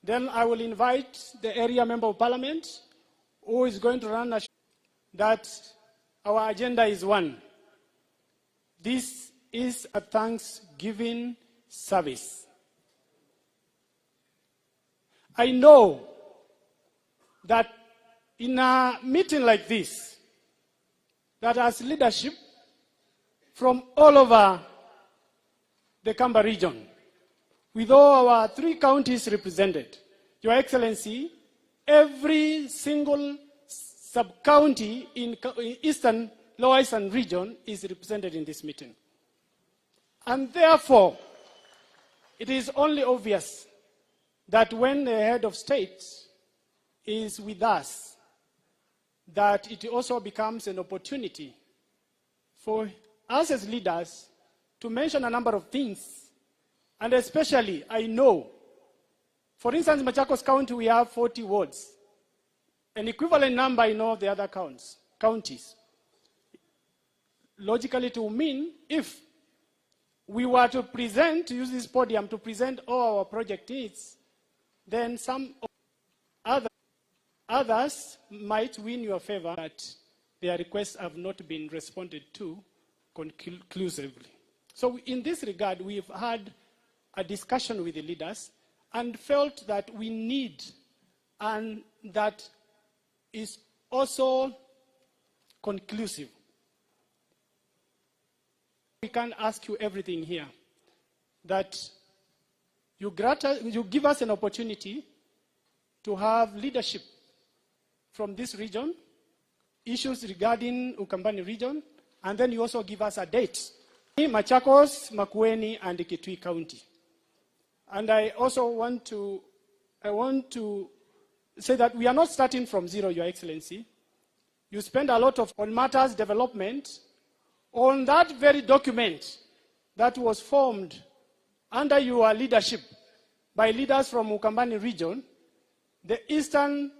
Then I will invite the area member of parliament who is going to run a show that our agenda is one. This is a Thanksgiving service. I know that in a meeting like this, that as leadership from all over the Kamba region, with all our 3 counties represented, Your Excellency, every single sub-county in Eastern, Lower Eastern region is represented in this meeting. And therefore, it is only obvious that when the head of state is with us, that it also becomes an opportunity for us as leaders to mention a number of things. And especially, I know, for instance, in Machakos County, we have 40 wards, an equivalent number in all the other counties. Logically, to mean if we were to use this podium to present all our project needs, then some others might win your favor that their requests have not been responded to conclusively. So in this regard, we've had a discussion with the leaders and felt that we need, and that is also conclusive. We can't ask you everything here, that you give us an opportunity to have leadership from this region, issues regarding Ukambani region, and then you also give us a date. Machakos, Makueni, and Kitui County. And I also want to say that we are not starting from zero, Your Excellency. You spend a lot on matters development on that very document that was formed under your leadership by leaders from Ukambani region, the Eastern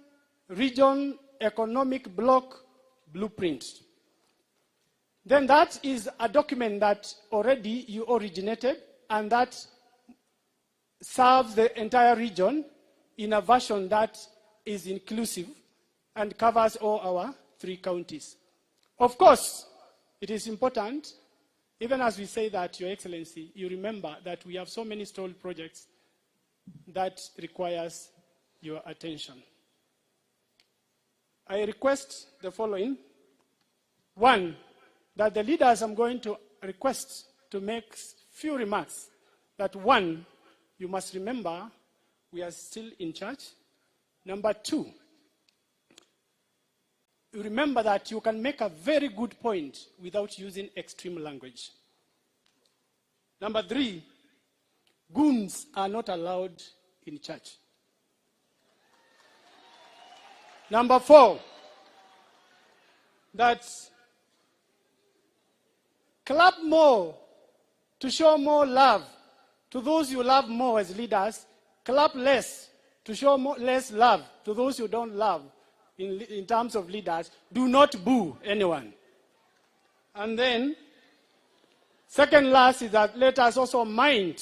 Region Economic Bloc Blueprint. Then that is a document that already you originated and that serves the entire region in a version that is inclusive and covers all our 3 counties. Of course, it is important, even as we say that, Your Excellency, you remember that we have so many stalled projects that requires your attention. I request the following. 1, that the leaders I'm going to request to make few remarks. That 1, you must remember we are still in charge. Number 2, you remember that you can make a very good point without using extreme language. Number 3, goons are not allowed in church. Number 4, that clap more to show more love to those you love more as leaders. Clap less to show less love to those you don't love in terms of leaders. Do not boo anyone. And then, second last is that let us also mind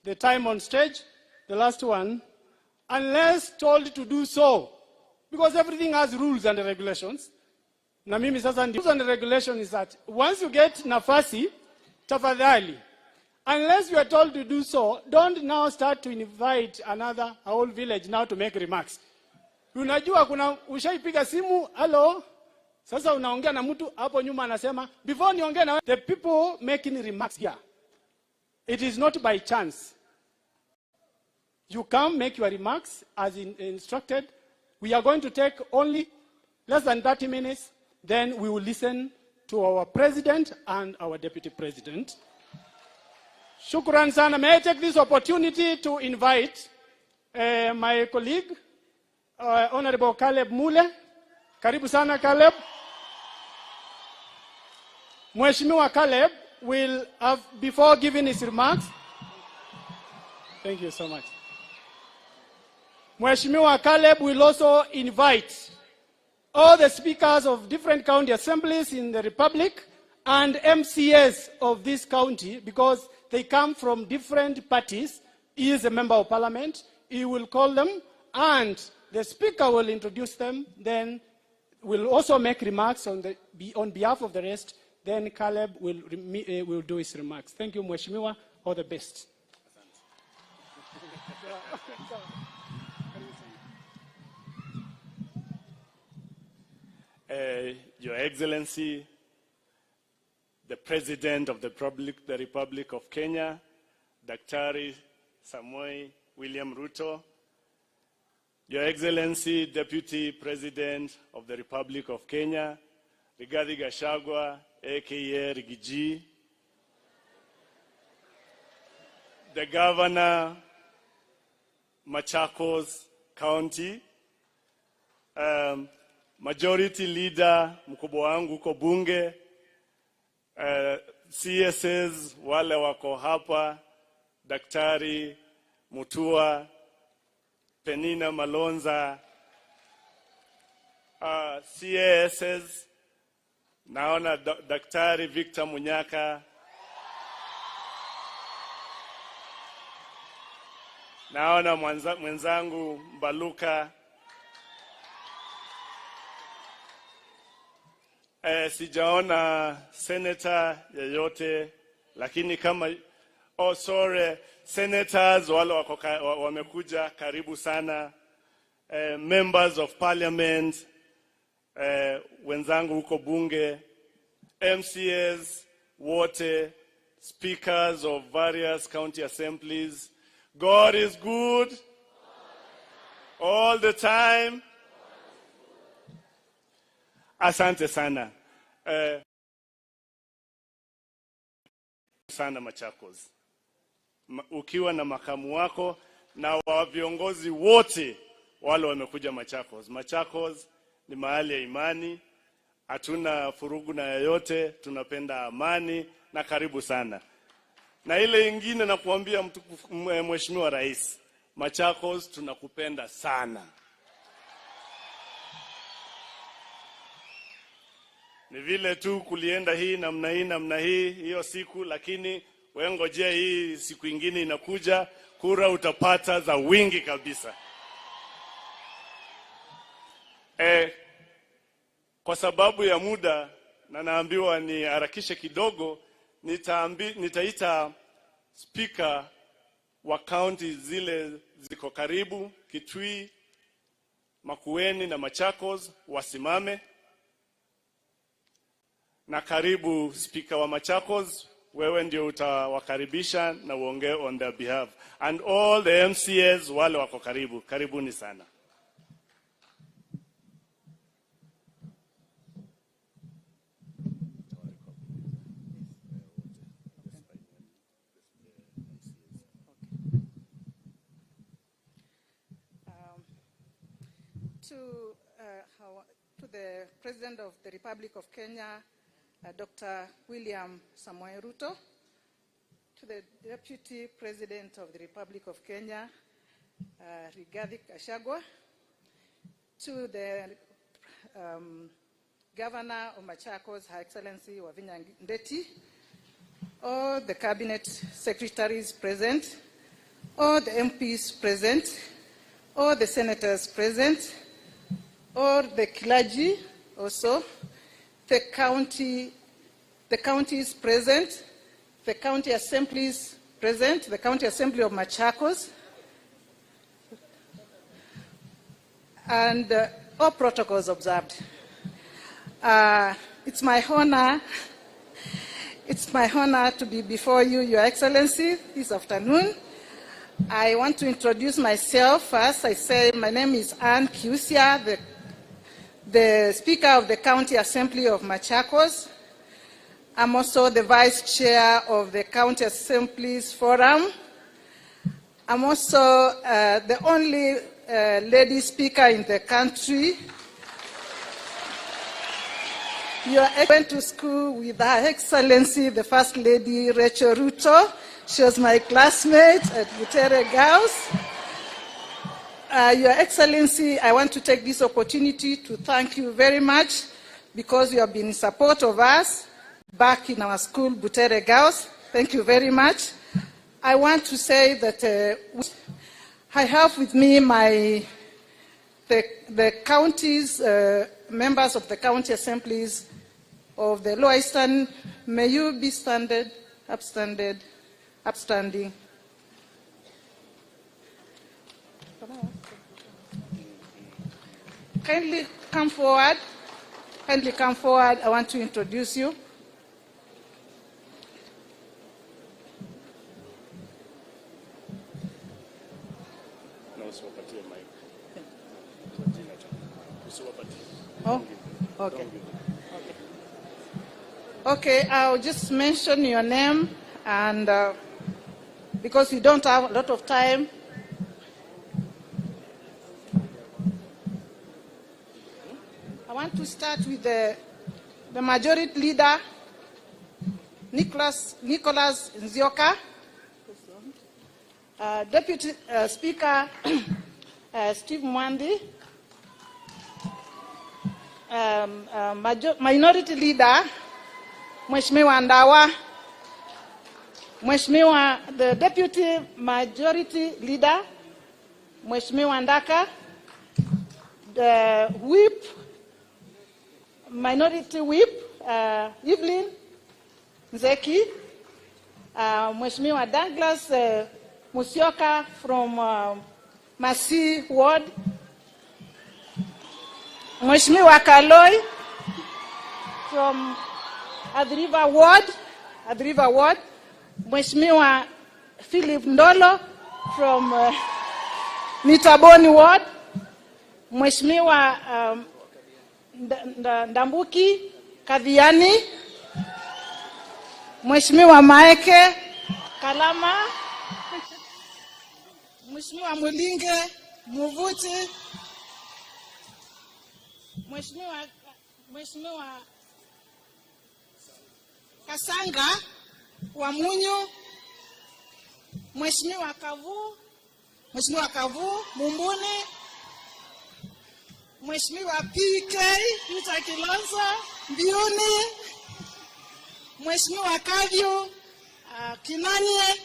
the time on stage, the last one, unless told to do so. Because everything has rules and regulations. Na mimi sasa rules and regulation is that once you get nafasi, tafadhali, unless you are told to do so, don't now start to invite a whole village now to make remarks. Unajua kuna ushaipiga simu, hello, sasa unaongea na mtu hapo nyuma anasema, before niongee na the people making remarks here, it is not by chance. You come, make your remarks as instructed. We are going to take only less than 30 minutes. Then we will listen to our president and our deputy president. Shukran sana. May I take this opportunity to invite my colleague, Honorable Caleb Mule. Karibu sana, Caleb. Mheshimiwa Caleb will have, before giving his remarks, thank you so much. Mheshimiwa Caleb will also invite all the speakers of different county assemblies in the Republic and MCAs of this county, because they come from different parties. He is a member of parliament. he will call them, and the speaker will introduce them, then will also make remarks on behalf of the rest, then Caleb will do his remarks. Thank you, Mheshimiwa. All the best. Your Excellency, the President of the Republic of Kenya, Daktari Samoei William Ruto, Your Excellency, Deputy President of the Republic of Kenya, Rigathi Gachagua, aka Rigiji, the Governor, Machakos County, Majority Leader, mkubwa wangu uko bunge, CSS wale wako hapa, Daktari Mutua, Penina Malonza, CASs, naona Daktari Victor Munyaka, naona mwenzangu Mbaluka, sijaona senator yeyote, lakini kama senators wale wamekuja, karibu sana. Members of parliament, wenzangu huko bunge, MCAs wote, speakers of various county assemblies. God is good all the time. Asante sana. Sana Machakos. Ukiwa na makamu wako na wa viongozi wote wale wamekuja Machakos. Machakos ni mahali ya imani. Hatuna furugu na yoyote, tunapenda amani na karibu sana. Na ile ingine na kuambia Mheshimiwa Rais, Machakos tunakupenda sana. Ni vile tu kulienda hii namna hii hiyo siku, lakini wewe ngojea hii siku ingine inakuja, kura utapata za wingi kabisa. Kwa sababu ya muda na naambiwa ni harakishe kidogo, nitaita speaker wa county zile ziko karibu, Kitui, Makueni na Machakos wasimame. Na karibu speaker wa Machakos, wewe ndio utawakaribisha na uongee on their behalf. And all the MCAs wale wako karibu, karibuni sana. To the President of the Republic of Kenya, Dr. William Samoei Ruto, to the Deputy President of the Republic of Kenya, Rigathi Gachagua, to the Governor of Machakos, Her Excellency Wavinya Ndeti, all the Cabinet Secretaries present, all the MPs present, all the Senators present, all the clergy also, the counties present, the county assemblies present, the county assembly of Machakos, and all protocols observed. It's my honor to be before you, Your Excellency, this afternoon. I want to introduce myself first. I say my name is Ann Kiusia, the Speaker of the County Assembly of Machakos. I'm also the Vice Chair of the County Assemblies Forum. I'm also the only lady speaker in the country. I went to school with Her Excellency, the First Lady Rachel Ruto. She was my classmate at Butere Girls. Your Excellency, I want to take this opportunity to thank you very much because you have been in support of us back in our school, Butere Girls. Thank you very much. I want to say that I have with me the counties, members of the county assemblies of the Lower Eastern. May you be upstanding. Kindly come forward. Kindly come forward. I want to introduce you. Oh, okay. Okay, I'll just mention your name, and because we don't have a lot of time. I want to start with the majority leader, Nicholas Nzioka, Deputy Speaker Steve Mwandi, Minority Leader Mheshimiwa Ndawa, the Deputy Majority Leader Mheshimiwa Ndaka, the Whip, Minority Whip Evelyn Nzeki, Mheshimiwa Douglas Musyoka from Masi Ward, Mheshimiwa Kaloi from Adriva Ward, Mheshimiwa Philip Ndolo from Mitaboni Ward, Mheshimiwa Ndambuki Kadhiani, Mheshimiwa Maeke Kalama, Mheshimiwa Mulinge Muvuti, Mheshimiwa Kasanga Wamunyu, Mheshimiwa Kavu Mumbuni, Mheshimiwa PK Peter Kilonzo Mbiuni, Mheshimiwa Kavyu Kinanie,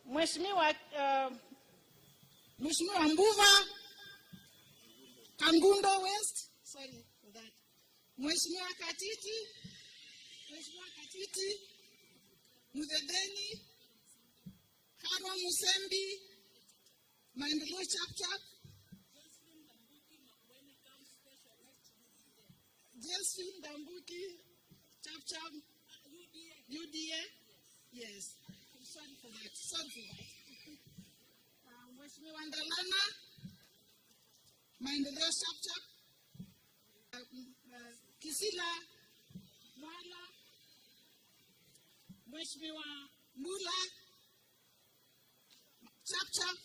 Mheshimiwa Mbuva Kangundo West, sorry for that. Mheshimiwa Katiti, Mudedeni, Haro Musembi, Maendeleo Chapchap, Josephine Dambuki, Chapchap, UDA, yes. I'm sorry for that. Mheshimiwa Ndalana, Maendeleo Chapchap, Kisila Mwala, Mheshimiwa Mula, Chapchap,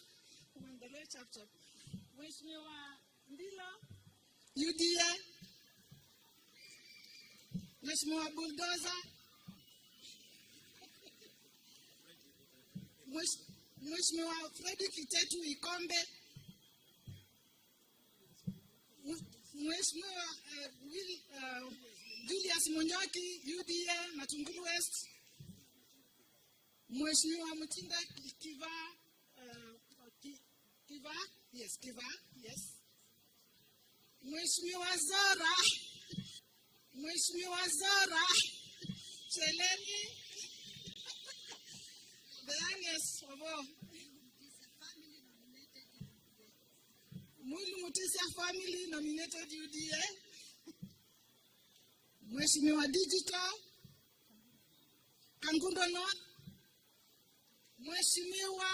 Maendeleo Chapchap, Mheshimiwa Ndilo, UDA, Mheshimiwa Bulldozer, Mheshimiwa Freddy Kitetu Ikombe, Mheshimiwa Julius Munyoki, UDA, Matungulu West, Mheshimiwa Mutinda Kiva, yes. Mheshimiwa Zara, Cheleni, the youngest of all. Mulu Mutisia family nominated UDA. Mheshimiwa Digital, Kangundo North, Mheshimiwa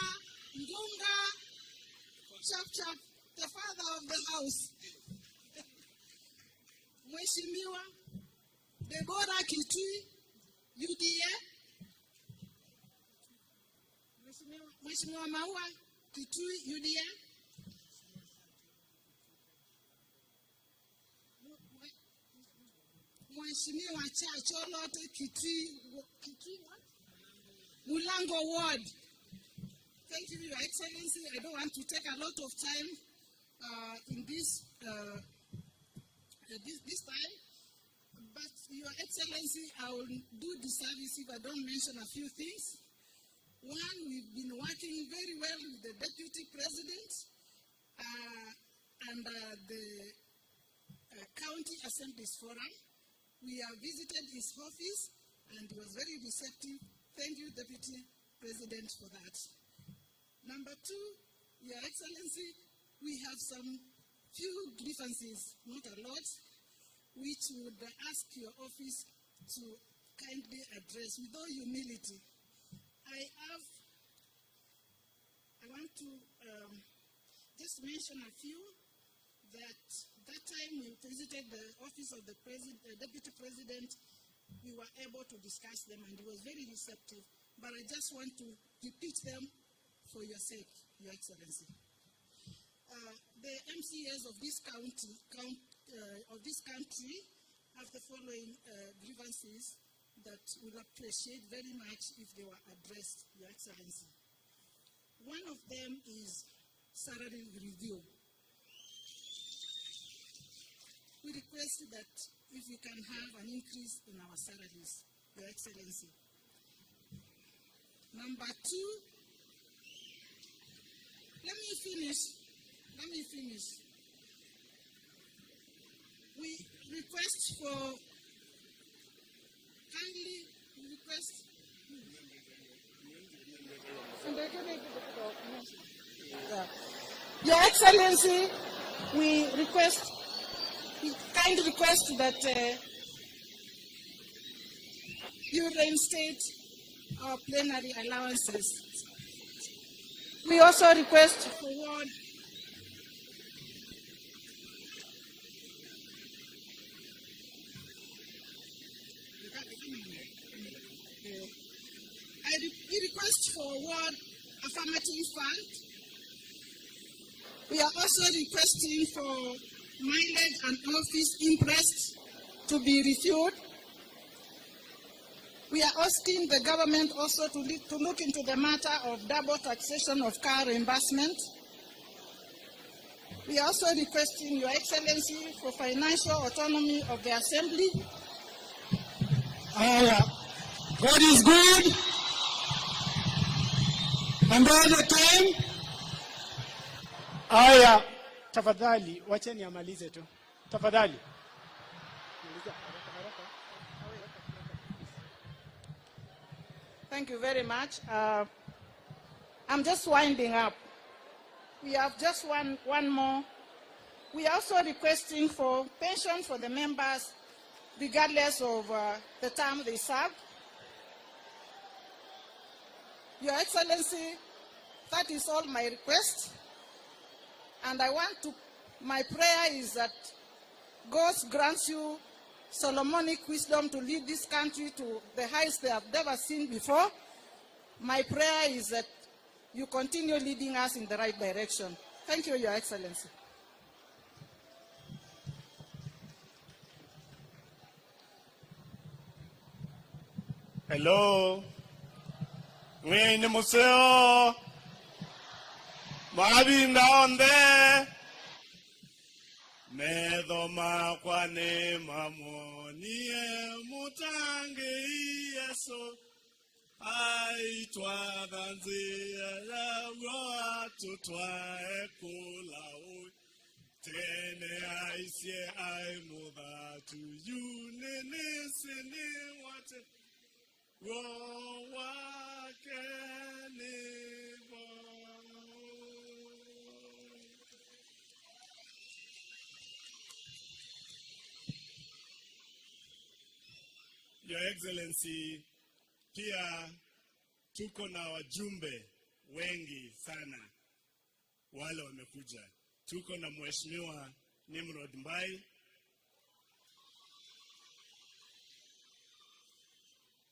Ndunga, Chapchap, the father of the house. Mheshimiwa Deborah Kitui, UDA. Mheshimiwa Maua Kitui, UDA. Mheshimiwa Chacholote Kitui what? Mulango Ward. Thank you, Your Excellency. I don't want to take a lot of time in this time, but Your Excellency, I will do disservice if I don't mention a few things. One, we've been working very well with the Deputy President and the County Assemblies Forum. We have visited his office and he was very receptive. Thank you, Deputy President, for that. Number two, Your Excellency, we have some few grievances, not a lot, which would ask your office to kindly address with all humility. I want to just mention a few that time we visited the office of the Deputy President, we were able to discuss them and he was very receptive. But I just want to repeat them for your sake, Your Excellency. The MCAs of this country have the following grievances that we'll appreciate very much if they were addressed, Your Excellency. One of them is salary review. We request that if we can have an increase in our salaries, Your Excellency. Number two, let me finish. We request for, kindly request. Your Excellency, we kindly request that you reinstate our plenary allowances. We also request forward we request for award affirmative fund. We are also requesting for mileage and office interest to be reviewed. We are asking the government also to look into the matter of double taxation of car reimbursement. We are also requesting, Your Excellency, for financial autonomy of the Assembly. God is good, and all the time. Aya, tafadhali, wacheni amalize tu. Tafadhali. Thank you very much. I'm just winding up. We have just one more. We are also requesting for pension for the members, regardless of the term they serve. Your Excellency, that is all my request. And my prayer is that God grants you Solomonic wisdom to lead this country to the heights they have never seen before. My prayer is that you continue leading us in the right direction. Thank you, Your Excellency. Hello. Mwini museo. Mabinda onde. Medoma kwa nema monie mutange yeso. Aitwa danzi ya roa tutwa ekula oi. Tene aisye aimuda tu yu nene sene wate. Roa kenebo. Your Excellency, pia tuko na wajumbe wengi sana wale wamekuja. Tuko na Mheshimiwa Nimrod Mbai.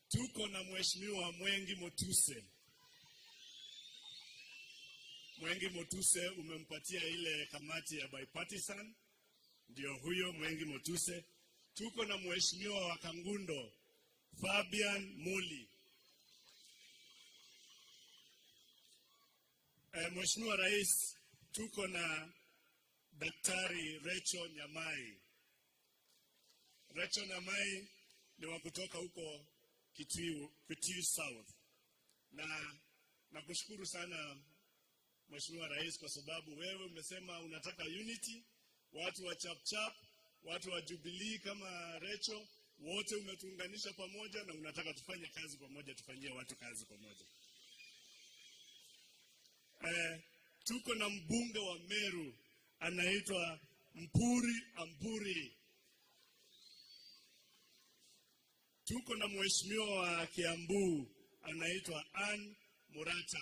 Tuko na Mheshimiwa Mwengi Motuse. Mwengi Motuse umempatia ile kamati ya bipartisan. Ndio huyo Mwengi Motuse. Tuko na Mheshimiwa wa Kangundo, Fabian Muli. Mheshimiwa Rais, tuko na Daktari Rachel Nyamai. Rachel Nyamai ni wa kutoka huko Kitui South. Na Nakushukuru sana Mheshimiwa Rais kwa sababu wewe umesema unataka unity, watu wa chap, watu wa Jubilee kama Recho, wote umetuunganisha pamoja na unataka tufanye kazi pamoja, tufanyie watu kazi pamoja. Tuko na mbunge wa Meru anaitwa Amburi. Tuko na mheshimiwa wa Kiambu anaitwa Ann Murata.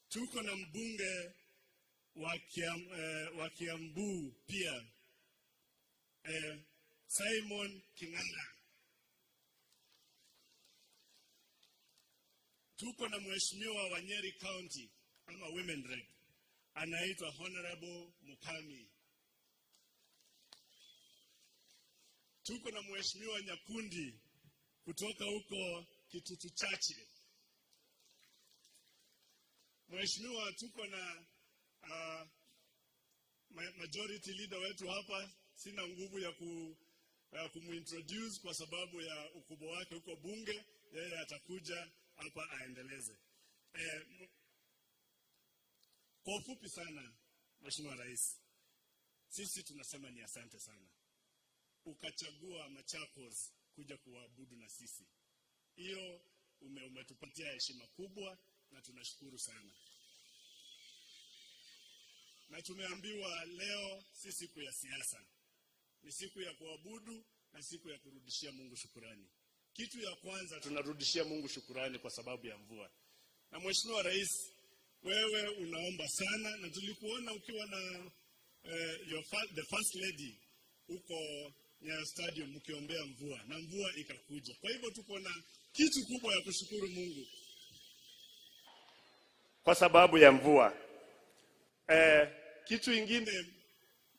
Tuko na mbunge wa Kiambu pia Simon King'ara. Tuko na mheshimiwa wa Nyeri County ama Women Rep anaitwa Honorable Mukami. Tuko na mheshimiwa Nyakundi kutoka huko Kitutu Chache. Mheshimiwa, tuko na majority leader wetu hapa, sina nguvu ya kumuintroduce kwa sababu ya ukubwa wake huko bunge, yeye atakuja hapa aendeleze. Kwa ufupi sana Mheshimiwa Rais, sisi tunasema ni asante sana. Ukachagua Machakos kuja kuabudu na sisi. Hiyo umetupatia heshima kubwa na tunashukuru sana. Na tumeambiwa leo si siku ya siasa. Ni siku ya kuabudu na siku ya kurudishia Mungu shukrani. Kitu ya kwanza tunarudishia Mungu shukrani kwa sababu ya mvua. Na Mheshimiwa Rais, wewe unaomba sana na tulikuona ukiwa na the first lady huko Nyayo Stadium mkiombea mvua na mvua ikakuja. Kwa hivyo tuko na kitu kubwa ya kushukuru Mungu kwa sababu ya mvua. Kitu ingine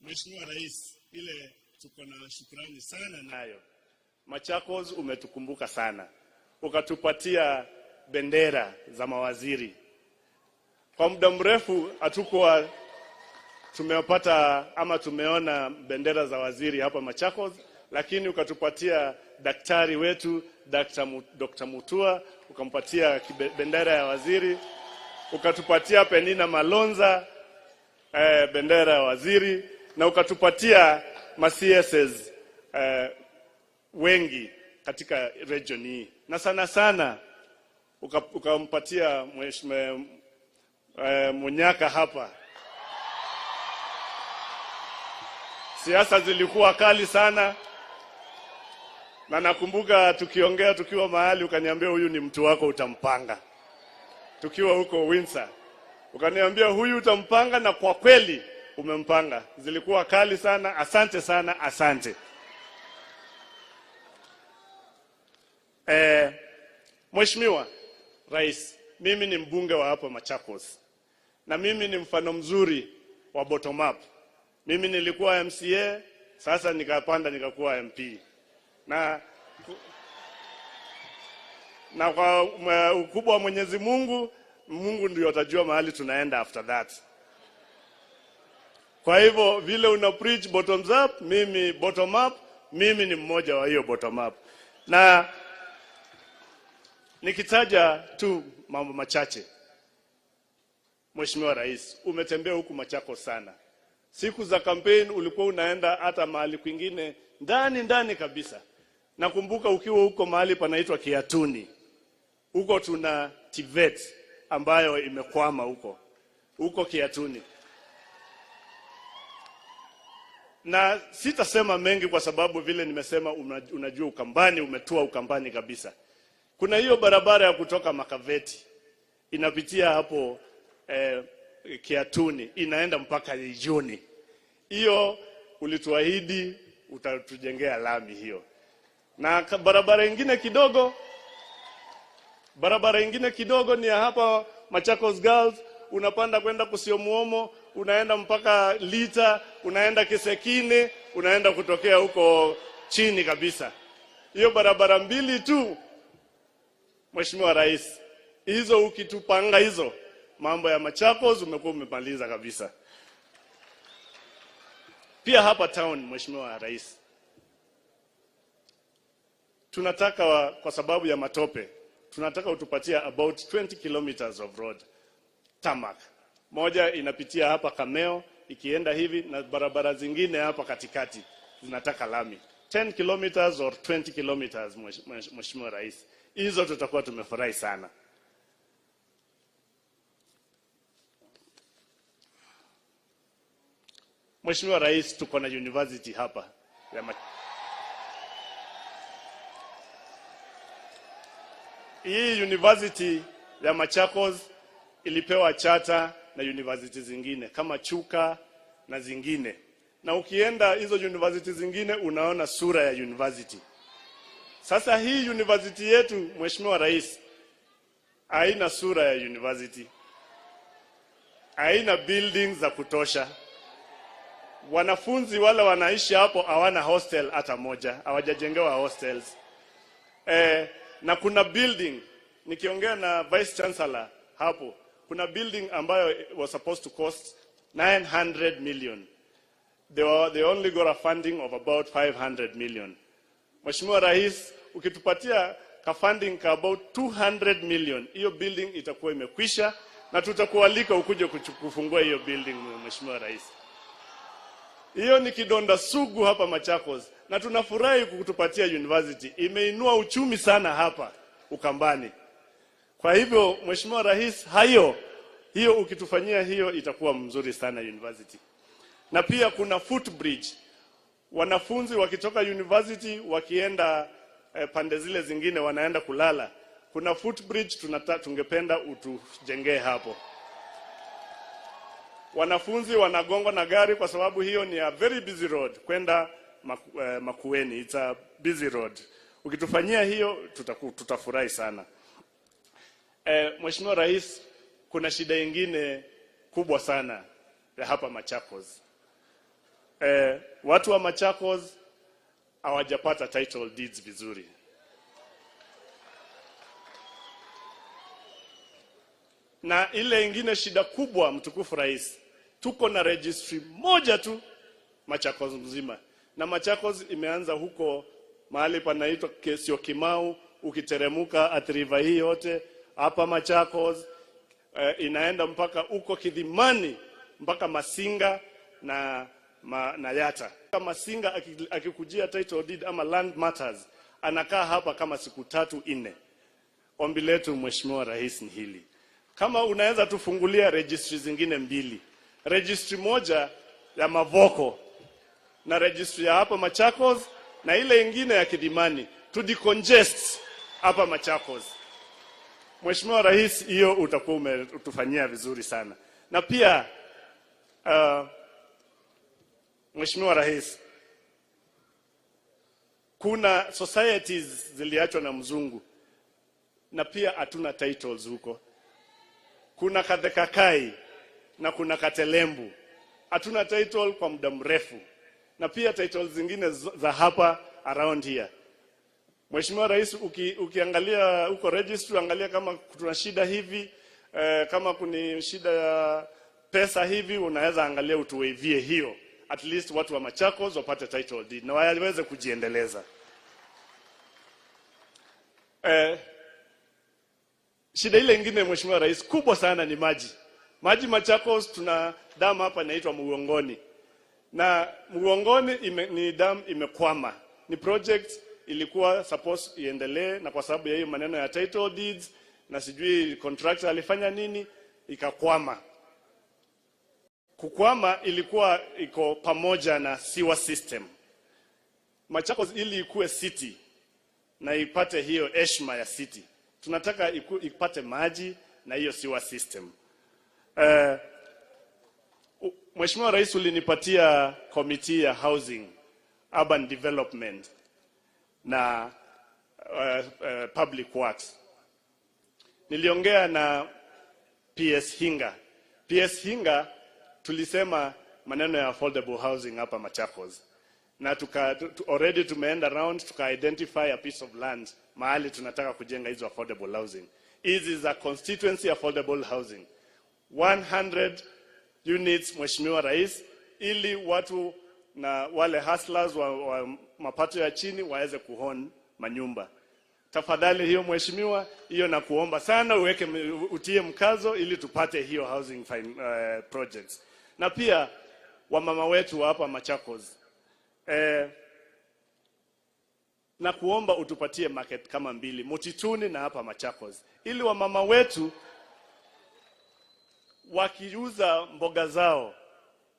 Mheshimiwa Rais, ile tuko na shukrani sana nayo. Machakos umetukumbuka sana. Ukatupatia bendera za mawaziri. Kwa muda mrefu hatukuwa tumepata ama tumeona bendera za waziri hapa Machakos, lakini ukatupatia daktari wetu Dr. Mutua, ukampatia bendera ya waziri, ukatupatia Penina Malonza bendera ya waziri, na ukatupatia ma-CSs wengi katika region hii. Na sana sana ukampatia mheshimiwa Munyaka hapa. Siasa zilikuwa kali sana. Na nakumbuka tukiongea tukiwa mahali ukaniambia huyu ni mtu wako utampanga. Tukiwa huko Windsor. Ukaniambia huyu utampanga na kwa kweli umempanga. Zilikuwa kali sana. Asante sana, asante. Mheshimiwa Rais, mimi ni mbunge wa hapa Machakos. Na mimi ni mfano mzuri wa bottom up. Mimi nilikuwa MCA, sasa nikapanda nikakuwa MP. Na kwa ukubwa wa Mwenyezi Mungu, Mungu ndiyo atajua mahali tunaenda after that. Kwa hivyo vile una preach bottoms up, mimi bottom up, mimi ni mmoja wa hiyo bottom up. Na nikitaja tu mambo machache. Mheshimiwa Rais, umetembea huku Machakos sana. Siku za campaign ulikuwa unaenda hata mahali kwingine ndani kabisa. Nakumbuka ukiwa huko mahali panaitwa Kiatuni. Huko tuna TVET ambayo imekwama huko Kiatuni. Na sitasema mengi kwa sababu vile nimesema unajua Ukambani, umetua Ukambani kabisa. Kuna hiyo barabara ya kutoka Makaveti inapitia hapo Kiatuni, inaenda mpaka Ijuni. Hiyo ulituahidi utatujengea lami hiyo. Na barabara ingine kidogo ni hapa Machakos Girls, unapanda kwenda Kusiomuomo, unaenda mpaka Lita, unaenda Kisekine, unaenda kutokea huko chini kabisa. Hiyo barabara mbili tu, Mheshimiwa Rais, hizo ukitupanga hizo, mambo ya Machakos umekuwa umemaliza kabisa. Pia hapa town, Mheshimiwa Rais, tunataka kwa sababu ya matope, tunataka utupatia about 20 kilometers of road tarmac. Moja inapitia hapa Kameo ikienda hivi, na barabara zingine hapa katikati zinataka lami. 10 kilometers or 20 kilometers, Mheshimiwa Rais. Hizo tutakuwa tumefurahi sana. Mheshimiwa Rais, tuko na university hapa hii university ya Machakos ilipewa charter na university zingine kama Chuka na zingine. Na ukienda hizo university zingine unaona sura ya university. Sasa hii university yetu, Mheshimiwa Rais, haina sura ya university. Haina buildings za kutosha. Wanafunzi wale wanaishi hapo hawana hostel hata moja, hawajajengewa hostels. Na kuna building, nikiongea na Vice Chancellor hapo, kuna building ambayo was supposed to cost 900 million. They only got a funding of about 500 million. Mheshimiwa Rais, ukitupatia ka funding ka about 200 million, hiyo building itakuwa imekwisha na tutakualika ukuje kufungua hiyo building, Mheshimiwa Rais. Hiyo ni kidonda sugu hapa Machakos, na tunafurahi kukutupatia university. Imeinua uchumi sana hapa Ukambani. Kwa hivyo Mheshimiwa Rais, hiyo ukitufanyia hiyo itakuwa mzuri sana university. Na pia kuna footbridge. Wanafunzi wakitoka university wakienda pande zile zingine wanaenda kulala. Kuna footbridge tungependa utujengee hapo. Wanafunzi wanagongwa na gari kwa sababu hiyo ni a very busy road kwenda Makueni. It's a busy road. Ukitufanyia hiyo tutafurahi sana. Mheshimiwa Rais, kuna shida nyingine kubwa sana ya hapa Machakos. Watu wa Machakos hawajapata title deeds vizuri. Na ile ingine shida kubwa, mtukufu Rais, tuko na registry moja tu Machakos mzima. Na Machakos imeanza huko mahali panaitwa Kesio Kimau, ukiteremuka Athi River hii yote hapa Machakos, inaenda mpaka huko Kidhimani mpaka Masinga na Yata. Kama Masinga akikujia title deed ama land matters, anakaa hapa kama siku 3-4. Ombi letu Mheshimiwa Rais ni hili. Kama unaweza tufungulia registry zingine 2. Registry moja ya Mavoko na registry ya hapa Machakos na ile ingine ya Kidimani, to decongest hapa Machakos. Mheshimiwa Rais, hiyo utakuwa umetufanyia vizuri sana. Na pia Mheshimiwa Rais, kuna societies ziliachwa na mzungu na pia hatuna titles huko. Kuna Kadhekakai na kuna Katelembu. Hatuna title kwa muda mrefu. Na pia titles zingine za hapa around here. Mheshimiwa Rais, ukiangalia huko registry, angalia kama kuna shida hivi, kama kuna shida ya pesa hivi, unaweza angalia utuwaivie hiyo. At least watu wa Machakos wapate title deed na waweze kujiendeleza. Shida ile ingine Mheshimiwa Rais kubwa sana ni maji. Maji Machakos tuna damu hapa inaitwa Mugongoni. Na Mugongoni ni damu imekwama. Ni project ilikuwa supposed iendelee, na kwa sababu ya hiyo maneno ya title deeds na sijui contractor alifanya nini ikakwama. Kukwama ilikuwa iko pamoja na sewer system. Machakos ili ikuwe city na ipate hiyo heshima ya city, tunataka ipate maji na hiyo sewer system. Mheshimiwa Rais, ulinipatia committee ya housing, urban development na public works. Niliongea na PS Hinga. PS Hinga tulisema maneno ya affordable housing hapa Machakos. Na already tumeenda around identify a piece of land mahali tunataka kujenga hizo affordable housing. Hizi za constituency affordable housing. 100 units Mheshimiwa Rais, ili watu na wale hustlers wa mapato ya chini waweze kuhon manyumba. Tafadhali hiyo mheshimiwa, hiyo na kuomba sana utie mkazo ili tupate hiyo housing projects. Na pia wamama wetu hapa Machakos, na kuomba utupatie market kama 2 Mutituni na hapa Machakos, ili wamama wetu wakiuza mboga zao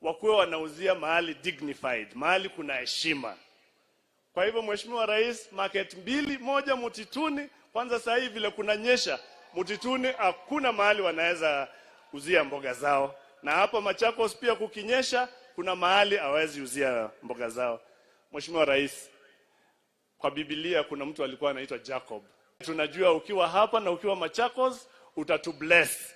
wakuwe wanauzia mahali dignified, mahali kuna heshima. Kwa hivyo Mheshimiwa Rais, market 2, moja Mutituni. Kwanza sasa hivi vile kunanyesha, Mutituni hakuna mahali wanaweza uzia mboga zao, na hapa Machakos pia kukinyesha kuna mahali hawezi uzia mboga zao. Mheshimiwa Rais, kwa Biblia kuna mtu alikuwa anaitwa Jacob. Tunajua ukiwa hapa na ukiwa Machakos utatubless.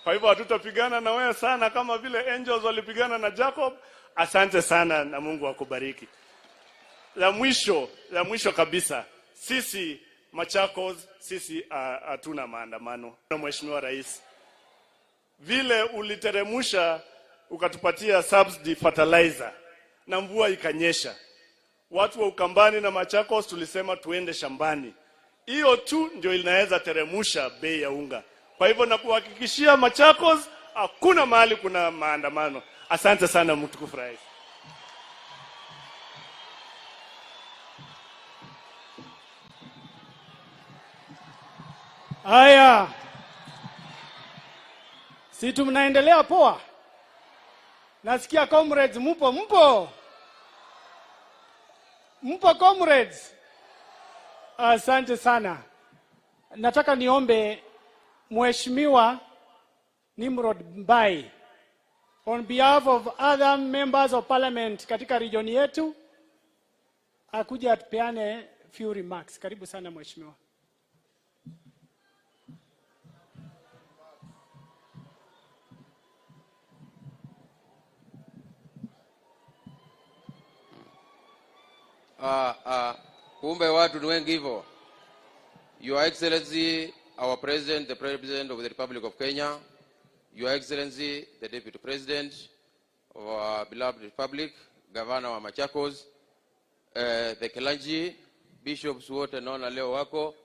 Kwa hivyo hatutapigana na wewe sana kama vile angels walipigana na Jacob. Asante sana na Mungu akubariki. La mwisho kabisa, sisi Machakos, sisi hatuna maandamano. Mheshimiwa Rais, vile uliteremusha ukatupatia subsidy fertilizer na mvua ikanyesha, watu wa Ukambani na Machakos tulisema tuende shambani. Hiyo tu ndio inaweza teremusha bei ya unga. Kwa hivyo na kuhakikishia Machakos hakuna mahali kuna maandamano. Asante sana mtukufu Rais. Haya, si mnaendelea poa? Nasikia comrades mpo comrades. Asante sana. Nataka niombe Mheshimiwa Nimrod Mbai on behalf of other members of parliament katika region yetu akuja atupeane few remarks. Karibu sana Mheshimiwa. Kumbe watu ni wengi hivyo. Your Excellency, our President, the President of the Republic of Kenya, Your Excellency, the Deputy President of our beloved Republic, Governor wa Machakos, the clergy, bishops wote naona leo wako,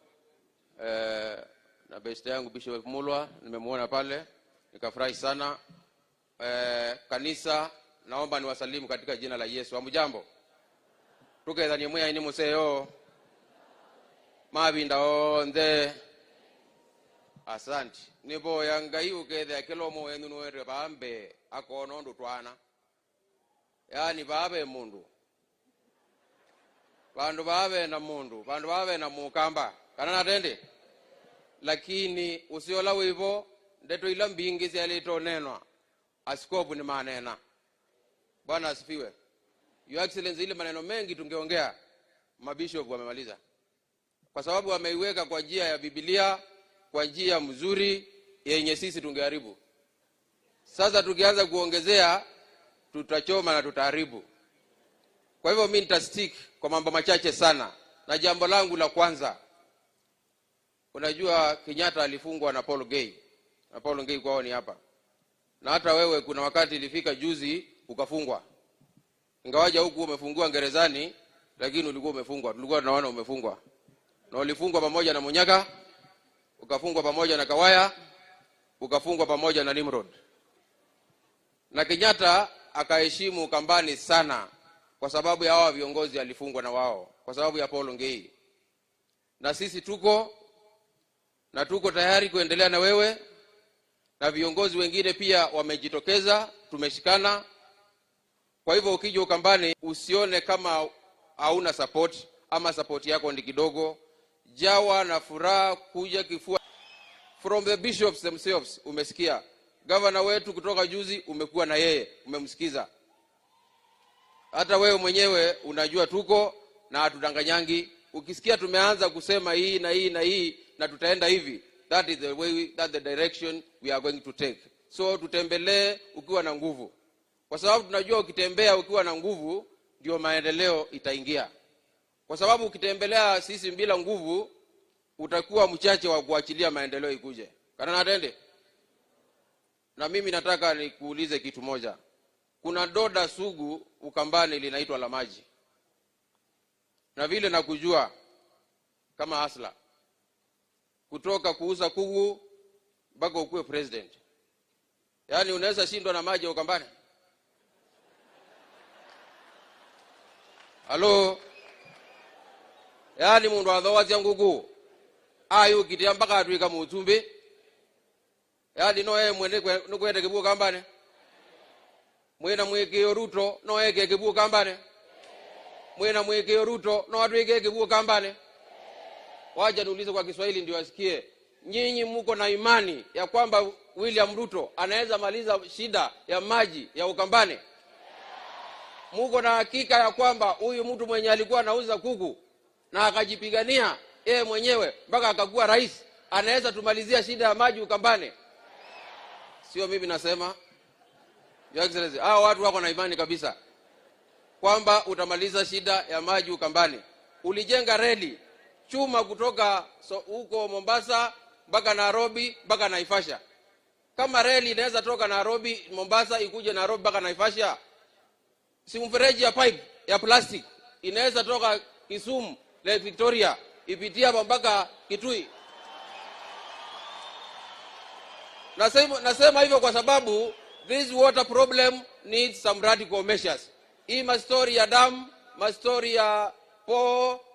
na beste yangu Bishop Mulwa, nimemuona pale, nikafurahi sana. Kanisa, naomba niwasalimu katika jina la Yesu. Hamjambo? Tukethanie mwe ini museo mabinda onde. Asante. Nibo yangai ukethe akilomo wenu nwere bambe akono ndu twana. Yani babe mundu. Bandu babe na mundu, bandu babe na mukamba. Kana natende. Lakini usiola wivo ndeto ila mbingi zialito nenwa. Askofu ni manena. Bwana asifiwe. Your Excellency, ile maneno mengi tungeongea mabishop wamemaliza. Kwa sababu wameiweka kwa njia ya Biblia, kwa njia mzuri yenye sisi tungeharibu. Sasa tukianza kuongezea tutachoma na tutaharibu. Kwa hivyo mimi nitastick kwa mambo machache sana. Na jambo langu la kwanza, unajua Kenyatta alifungwa na Paul Gay. Na Paul Gay kwao ni hapa. Na hata wewe kuna wakati ilifika juzi ukafungwa. Ingawaja huku umefungua gerezani, lakini ulikuwa umefungwa. Tulikuwa tunaona umefungwa. Na ulifungwa pamoja na Munyaka, ukafungwa pamoja na Kawaya, ukafungwa pamoja na Nimrod. Na Kenyatta akaheshimu Ukambani sana kwa sababu ya hao viongozi alifungwa na wao, kwa sababu ya Paul Ngei. Na sisi tuko tayari kuendelea na wewe, na viongozi wengine pia wamejitokeza, tumeshikana. Kwa hivyo ukija Ukambani usione kama hauna support ama support yako ni kidogo. Jawa na furaha kuja kifua. From the bishops themselves umesikia. Governor wetu kutoka juzi umekuwa na yeye, umemsikiza. Hata wewe mwenyewe unajua tuko na hatudanganyangi. Ukisikia tumeanza kusema hii na hii na hii na tutaenda hivi, that is the way, that's the direction we are going to take. So tutembelee ukiwa na nguvu. Kwa sababu tunajua ukitembea ukiwa na nguvu ndio maendeleo itaingia. Kwa sababu ukitembelea sisi bila nguvu utakuwa mchache wa kuachilia maendeleo ikuje. Kana natende? Na mimi nataka nikuulize kitu moja. Kuna doda sugu Ukambani linaitwa la maji. na vile nakujua kama hasla, kutoka kuuza kuku mpaka ukuwe president. Yaani unaweza shindwa na maji ya Ukambani? Halo? Yaani mundu athowatia nguku ayu kitia mpaka atwika mutumbi. Yaani no mwene nukwete kibuo Kambani. Mwena mwekeo Ruto no eke kibuo Kambani. Mwena mwekeo Ruto no atwike kibuo Kambani. Waje niulize kwa Kiswahili ndio wasikie. Nyinyi mko na imani ya kwamba William Ruto anaweza maliza shida ya maji ya Ukambani? Mko na hakika ya kwamba huyu mtu mwenye alikuwa anauza kuku na akajipigania yeye mwenyewe mpaka akakuwa rais anaweza tumalizia shida ya maji Ukambani? Sio mimi nasema, Your Excellency, hao watu wako na imani kabisa kwamba utamaliza shida ya maji Ukambani. Ulijenga reli chuma kutoka huko Mombasa mpaka Nairobi mpaka Naivasha. Kama reli inaweza toka Nairobi Mombasa ikuje Nairobi mpaka Naivasha, si mfereji ya pipe ya plastic inaweza toka Kisumu Lake Victoria ipitia mpaka Kitui? Nasema hivyo kwa sababu this water problem needs some radical measures. Hii mastori ya dam, mastori ya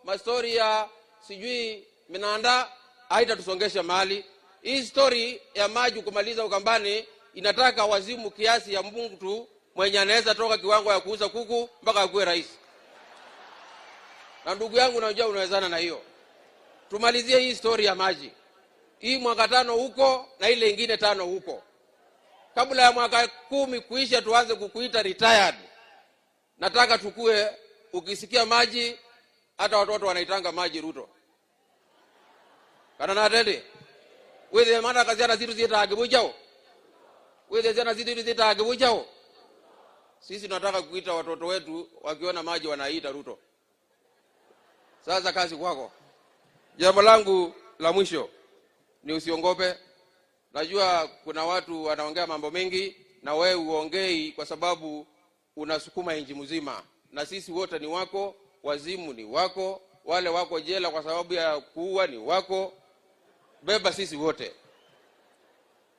mastori ya sijui Minanda haitatusongesha mahali. Hii story ya maji kumaliza Ukambani inataka wazimu kiasi ya mtu mwenye anaweza toka kiwango ya kuuza kuku mpaka akuwe rais. Na ndugu yangu najua unawezana na hiyo. Tumalizie hii story ya maji. Hii mwaka 5 huko na ile ingine 5 huko. Kabla ya mwaka 10 kuisha tuanze kukuita retired. Nataka tukue ukisikia maji hata watoto wanaitanga maji Ruto. Kana na atende. Wewe maana kazi ana zitu zita agibujao. Wewe zana zitu zita agibujao. Sisi tunataka kuita watoto wetu wakiona maji wanaita Ruto. Sasa kazi kwako. Jambo langu la mwisho ni usiongope. Najua kuna watu wanaongea mambo mengi na wewe uongei kwa sababu unasukuma nchi mzima. Na sisi wote ni wako, wazimu ni wako, wale wako jela kwa sababu ya kuua ni wako. Beba sisi wote.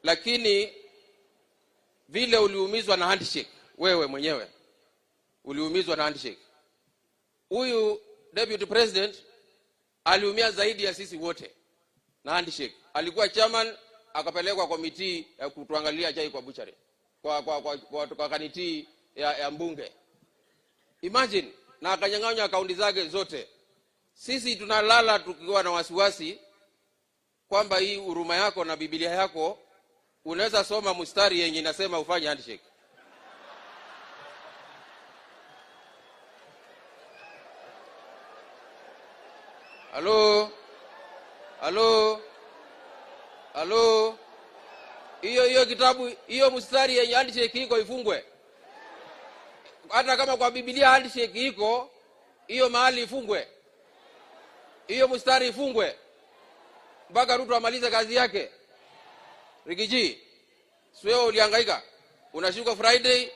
Lakini vile uliumizwa na handshake, wewe mwenyewe uliumizwa na handshake. Huyu deputy president aliumia zaidi ya sisi wote na handshake. Alikuwa chairman akapelekwa komiti ya kutuangalia chai kwa buchari. Kwa kaniti ya mbunge. Imagine, na akanyang'anya akaunti zake zote. Sisi tunalala tukiwa na wasiwasi kwamba hii huruma yako na Biblia yako unaweza soma mstari yenye inasema ufanye handshake. Halo? Halo? Halo? Hiyo kitabu, hiyo mstari yenye handshake iko ifungwe. Hata kama kwa Biblia handshake iko, hiyo mahali ifungwe. Hiyo mstari ifungwe. Mpaka Ruto amalize kazi yake. Rigiji, sio ulihangaika. Unashuka Friday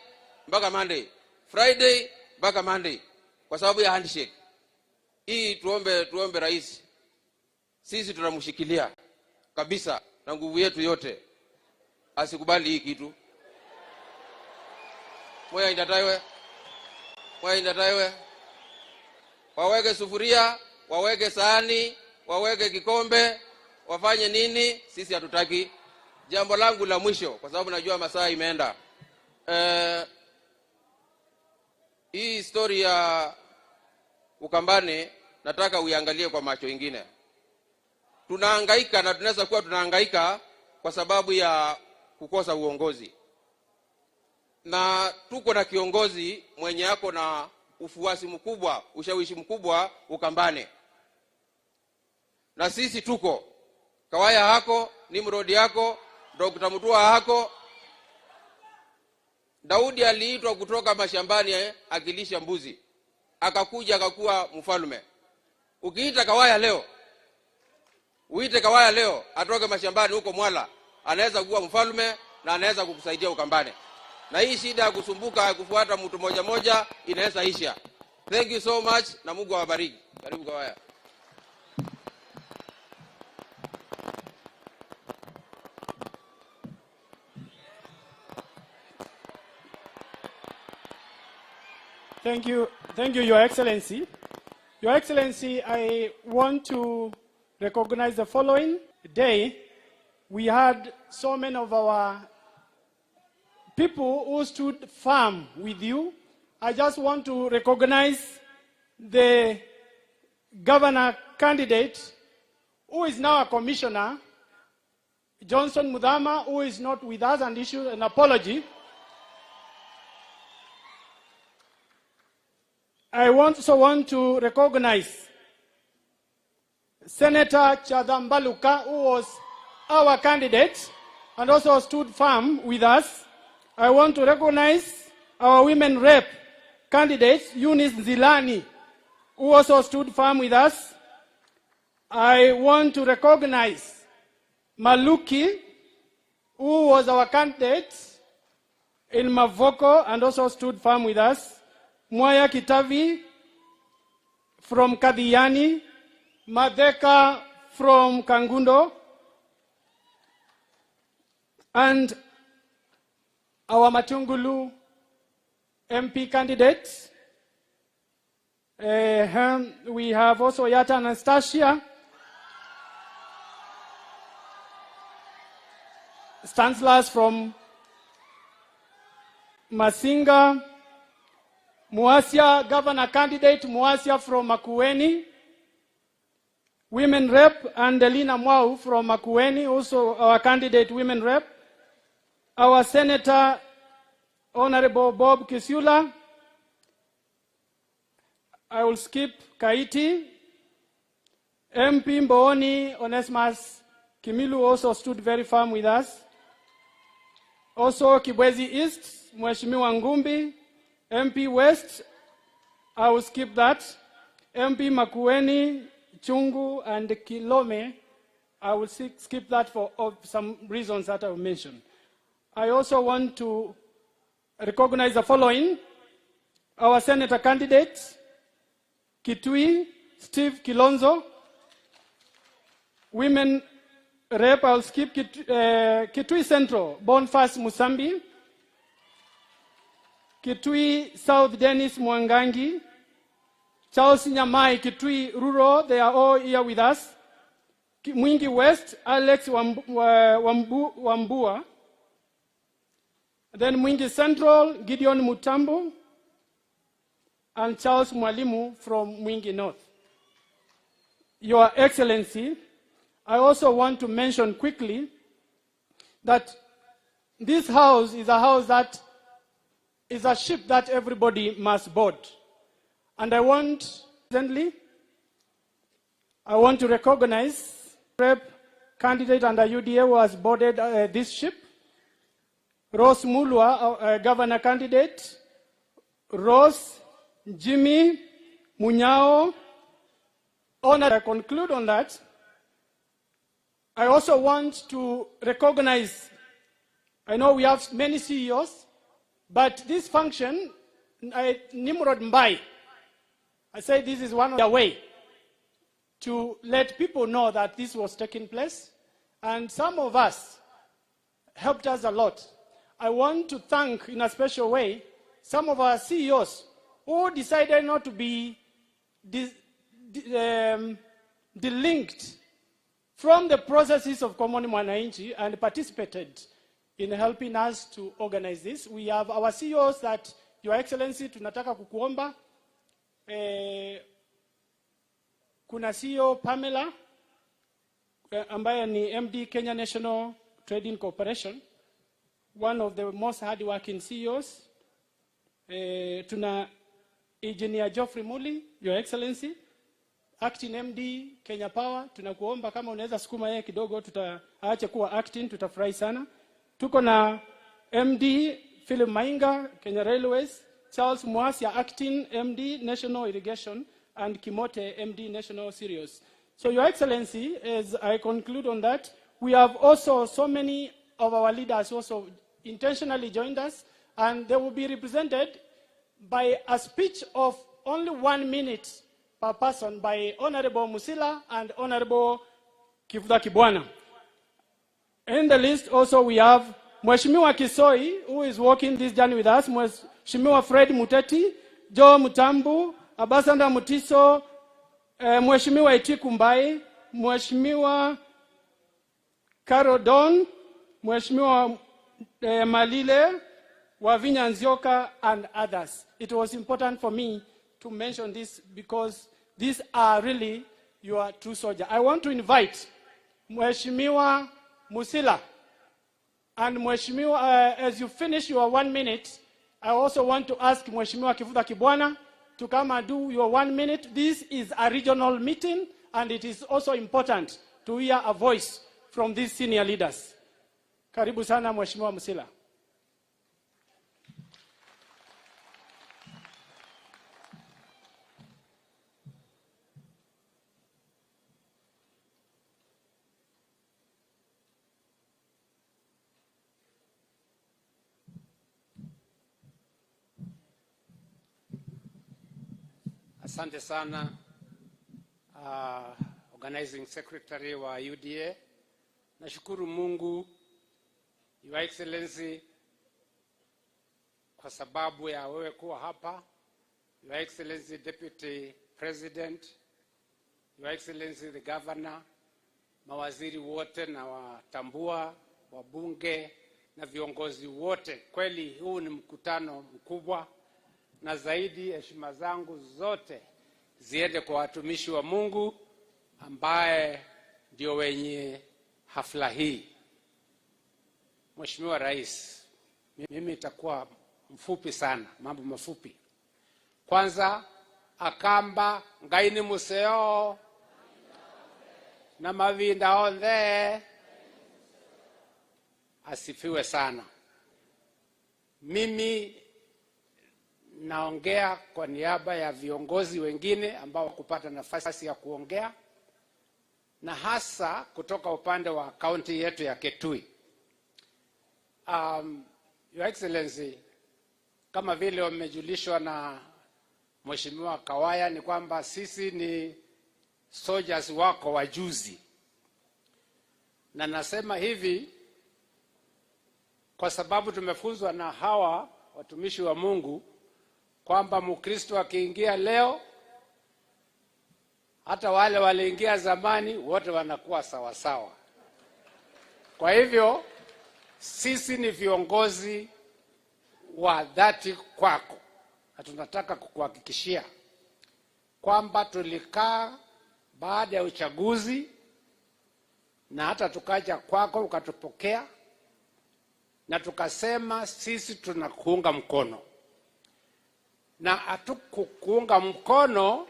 mpaka Monday. Friday mpaka Monday kwa sababu ya handshake. Hii tuombe rais. Sisi tunamshikilia kabisa na nguvu yetu yote. Asikubali hii kitu. Moya indataiwe. Waweke sufuria, waweke sahani, waweke kikombe, wafanye nini? Sisi hatutaki. Jambo langu la mwisho kwa sababu najua masaa imeenda. Hii story ya Ukambani nataka uiangalie kwa macho ingine. Tunahangaika na tunaweza kuwa tunahangaika kwa sababu ya kukosa uongozi. Na tuko na kiongozi mwenye yako na ufuasi mkubwa, ushawishi mkubwa Ukambani. Na sisi tuko Kawaya hako, Nimrod yako, Dr. Mutua hako. Daudi aliitwa kutoka mashambani akilisha mbuzi. Akakuja akakuwa mfalme. Ukiita Kawaya leo, uite Kawaya leo atoke mashambani huko Mwala, anaweza kuwa mfalme na anaweza kukusaidia Ukambani. Na hii shida ya kusumbuka kufuata mtu moja inaweza isha. Thank you so much na Mungu awabariki. Karibu Gawaya. Thank you, Your Excellency. Your Excellency, I want to recognize the following day. We had so many of our people who stood firm with you. I just want to recognize the governor candidate who is now a commissioner, Johnson Muthama, who is not with us and issued an apology. I also want to recognize Senator Chadhambaluka, who was our candidate and also stood firm with us. I want to recognize our women rep candidate, Eunice Zilani, who also stood firm with us. I want to recognize Maluki, who was our candidate in Mavoko and also stood firm with us. Mwaya Kitavi from Kadhiani, Madeka from Kangundo, and our Matungulu MP candidate. We have also Yata Anastasia, Stanislas from Masinga, Muasia, governor candidate, Muasia from Makueni, women rep, and Delina Mwau from Makueni, also our candidate, women rep. Our senator, Honorable Bob Kisula. I will skip Kaiti. MP Mbooni Onesmus Kimilu also stood very firm with us. Also Kibwezi East, Mheshimiwa Ngumbi. MP West, I will skip that. MP Makueni, Chungu, and Kilome, I will skip that for some reasons that I will mention. I also want to recognize the following. Our senator candidate, Kitui, Steve Kilonzo. Women rep, I will skip Kitui Central, Boniface Musambi. Kitui South, Dennis Mwangangi. Charles Nyamai, Kitui Rural, they are all here with us. Mwingi West, Alex Wambua. Then Mwingi Central, Gideon Mutambo. And Charles Mwalimu from Mwingi North. Your Excellency, I also want to mention quickly that this house is a house that is a ship that everybody must board. And I want to recognize Rep candidate under UDA who has boarded this ship. Rose Mulwa, governor candidate. Rose, Jimmy, Munyao. I conclude on that. I also want to recognize, I know we have many CEOs, but this function, Nimrod Mbai, I say this is one of the way to let people know that this was taking place. And some of us helped us a lot. I want to thank in a special way some of our CEOs who decided not to be delinked from the processes of Common Mwananchi and participated in helping us to organize this. We have our CEOs that, Your Excellency, tunataka kukuomba. Kuna CEO Pamela, ambaye ni MD Kenya National Trading Corporation, one of the most hard-working CEOs. Tuna Engineer Geoffrey Muli, Your Excellency, Acting MD Kenya Power. Tunakuomba kama unaweza sukuma yeye kidogo, tutaache kuwa acting, tutafurahi sana. Tuko na MD Philip Mainga, Kenya Railways, Charles Muasia, Acting MD National Irrigation, and Kimote MD National Sirius. So Your Excellency, as I conclude on that, we have also so many of our leaders also intentionally joined us, and they will be represented by a speech of only 1 minute per person by Honorable Musila and Honorable Kivutha Kibwana. In the list also we have Mheshimiwa Kisoi, who is walking this journey with us, Mheshimiwa Fred Muteti, Joe Mutambu, Abasanda Mutiso, Mheshimiwa Itiku Mbai, Mheshimiwa Carol Don, Mheshimiwa Malile, Wavinya Nzioka, and others. It was important for me to mention this because these are really your true soldiers. I want to invite Mheshimiwa Musila and Mheshimiwa, as you finish your 1 minute, I also want to ask Mheshimiwa Kivutha Kibwana to come and do your 1 minute. This is a regional meeting, and it is also important to hear a voice from these senior leaders. Karibu sana Mheshimiwa Musila. Asante sana Organizing Secretary wa UDA. Nashukuru Mungu, Your Excellency, kwa sababu ya wewe kuwa hapa. Your Excellency Deputy President, Your Excellency the Governor, mawaziri wote na watambua, wabunge na viongozi wote. Kweli huu ni mkutano mkubwa, na zaidi heshima zangu zote ziende kwa watumishi wa Mungu ambaye ndio wenye hafla hii. Mheshimiwa Rais, mimi nitakuwa mfupi sana, mambo mafupi. Kwanza, akamba ngaini museo na mavinda ondhe, asifiwe sana. Mimi naongea kwa niaba ya viongozi wengine ambao kupata nafasi ya kuongea, na hasa kutoka upande wa kaunti yetu ya Kitui. Your Excellency, kama vile wamejulishwa na Mheshimiwa Kawaya, ni kwamba sisi ni soldiers wako wa juzi. Na nasema hivi kwa sababu tumefunzwa na hawa watumishi wa Mungu kwamba Mkristo akiingia leo, hata wale waliingia zamani wote wanakuwa sawa sawa. Kwa hivyo sisi ni viongozi wa dhati kwako, na tunataka kukuhakikishia kwamba tulikaa baada ya uchaguzi na hata tukaja kwako ukatupokea, na tukasema sisi tunakuunga mkono. Na hatukukuunga mkono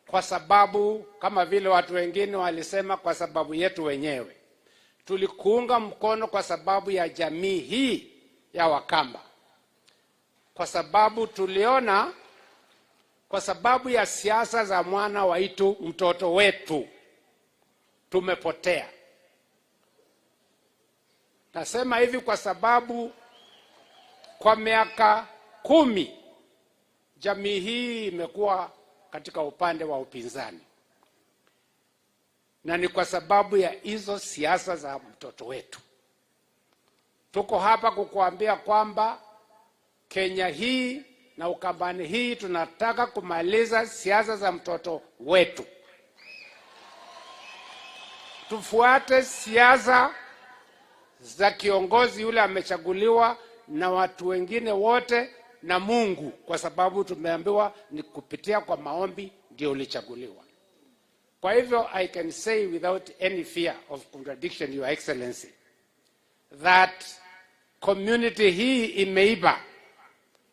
kwa sababu kama vile watu wengine walisema kwa sababu yetu wenyewe. Tulikuunga mkono kwa sababu ya jamii hii ya Wakamba. Kwa sababu tuliona kwa sababu ya siasa za mwana waitu, mtoto wetu, tumepotea. Nasema hivi kwa sababu kwa miaka 10 jamii hii imekuwa katika upande wa upinzani, na ni kwa sababu ya hizo siasa za mtoto wetu. Tuko hapa kukuambia kwamba Kenya hii na Ukambani hii tunataka kumaliza siasa za mtoto wetu. Tufuate siasa za kiongozi yule amechaguliwa na watu wengine wote na Mungu, kwa sababu tumeambiwa ni kupitia kwa maombi ndio ulichaguliwa. Kwa hivyo I can say without any fear of contradiction, Your Excellency, that community hii imeiba.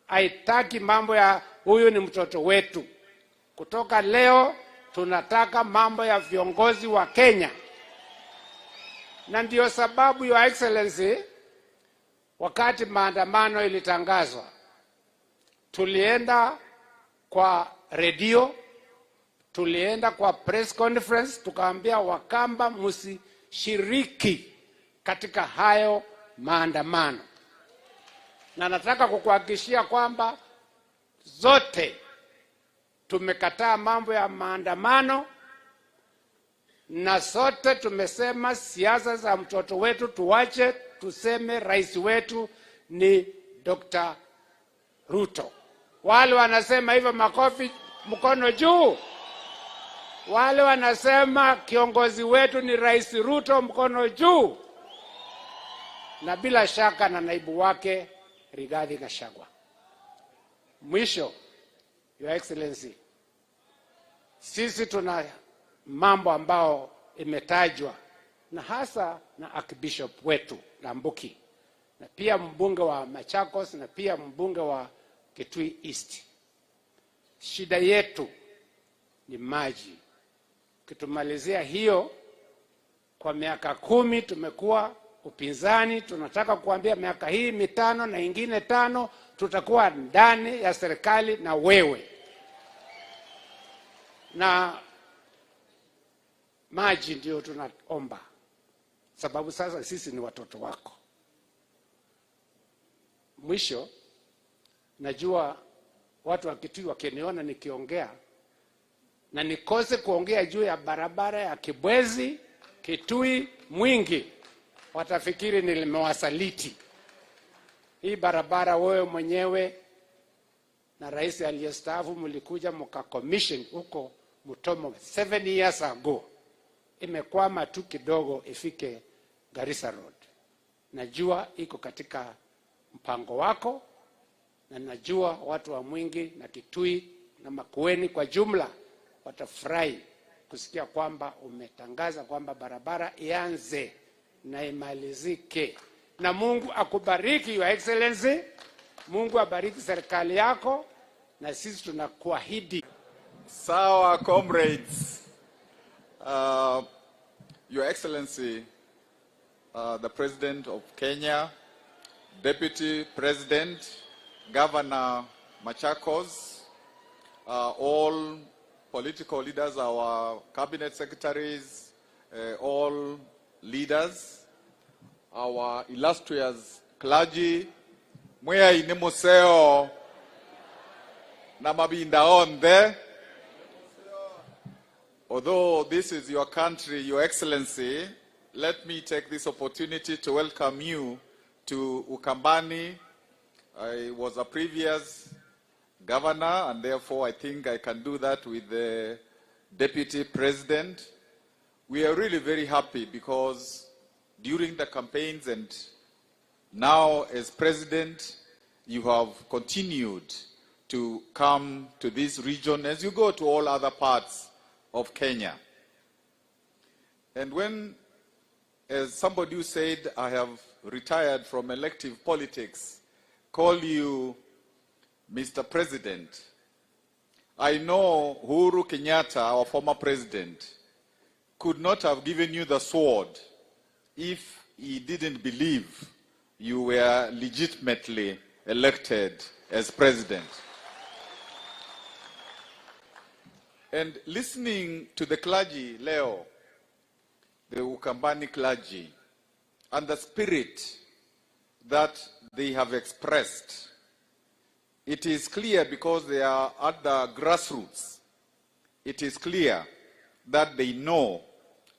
Haitaki mambo ya huyu ni mtoto wetu. Kutoka leo tunataka mambo ya viongozi wa Kenya. Na ndio sababu, Your Excellency, wakati maandamano ilitangazwa, tulienda kwa redio, tulienda kwa press conference, tukaambia Wakamba msishiriki katika hayo maandamano. Na nataka kukuhakikishia kwamba zote tumekataa mambo ya maandamano, na sote tumesema siasa za mtoto wetu tuwache, tuseme rais wetu ni Dr. Ruto. Wale wanasema hivyo makofi, mkono juu. Wale wanasema kiongozi wetu ni Rais Ruto, mkono juu. Na bila shaka na naibu wake Rigathi Gachagua. Mwisho, Your Excellency, sisi tuna mambo ambao imetajwa na hasa na Archbishop wetu Lambuki, na pia mbunge wa Machakos, na pia mbunge wa Kitui East. Shida yetu ni maji. Kitumalizia hiyo, kwa miaka 10 tumekuwa upinzani, tunataka kuambia miaka hii 5 na ingine 5 tutakuwa ndani ya serikali na wewe. Na maji ndio tunaomba, sababu sasa sisi ni watoto wako. Mwisho, najua watu wa Kitui wakiniona nikiongea na nikose kuongea juu ya barabara ya Kibwezi Kitui Mwingi, watafikiri nilimewasaliti. Hii barabara wewe mwenyewe na rais aliyestaafu mlikuja mkakommission huko Mutomo 7 years ago. Imekwama tu kidogo ifike Garissa Road. Najua iko katika mpango wako, na najua watu wa Mwingi na Kitui na Makueni kwa jumla watafurahi kusikia kwamba umetangaza kwamba barabara ianze na imalizike. Na Mungu akubariki, Your Excellency. Mungu abariki serikali yako, na sisi tunakuahidi. Sawa, comrades. Your Excellency, the President of Kenya, Deputy President, Governor Machakos, all political leaders, our cabinet secretaries, all leaders, our illustrious clergy, mwea inimuseo na mabinda onde. Although this is your country, Your Excellency, let me take this opportunity to welcome you to Ukambani. I was a previous governor, and therefore I think I can do that with the Deputy President. We are really very happy because during the campaigns and now as President, you have continued to come to this region as you go to all other parts of Kenya. And when, as somebody who said, I have retired from elective politics, call you Mr. President, I know Uhuru Kenyatta, our former president, could not have given you the sword if he didn't believe you were legitimately elected as president. And listening to the clergy, Leo, the Ukambani clergy, and the spirit that they have expressed, it is clear, because they are at the grassroots, it is clear that they know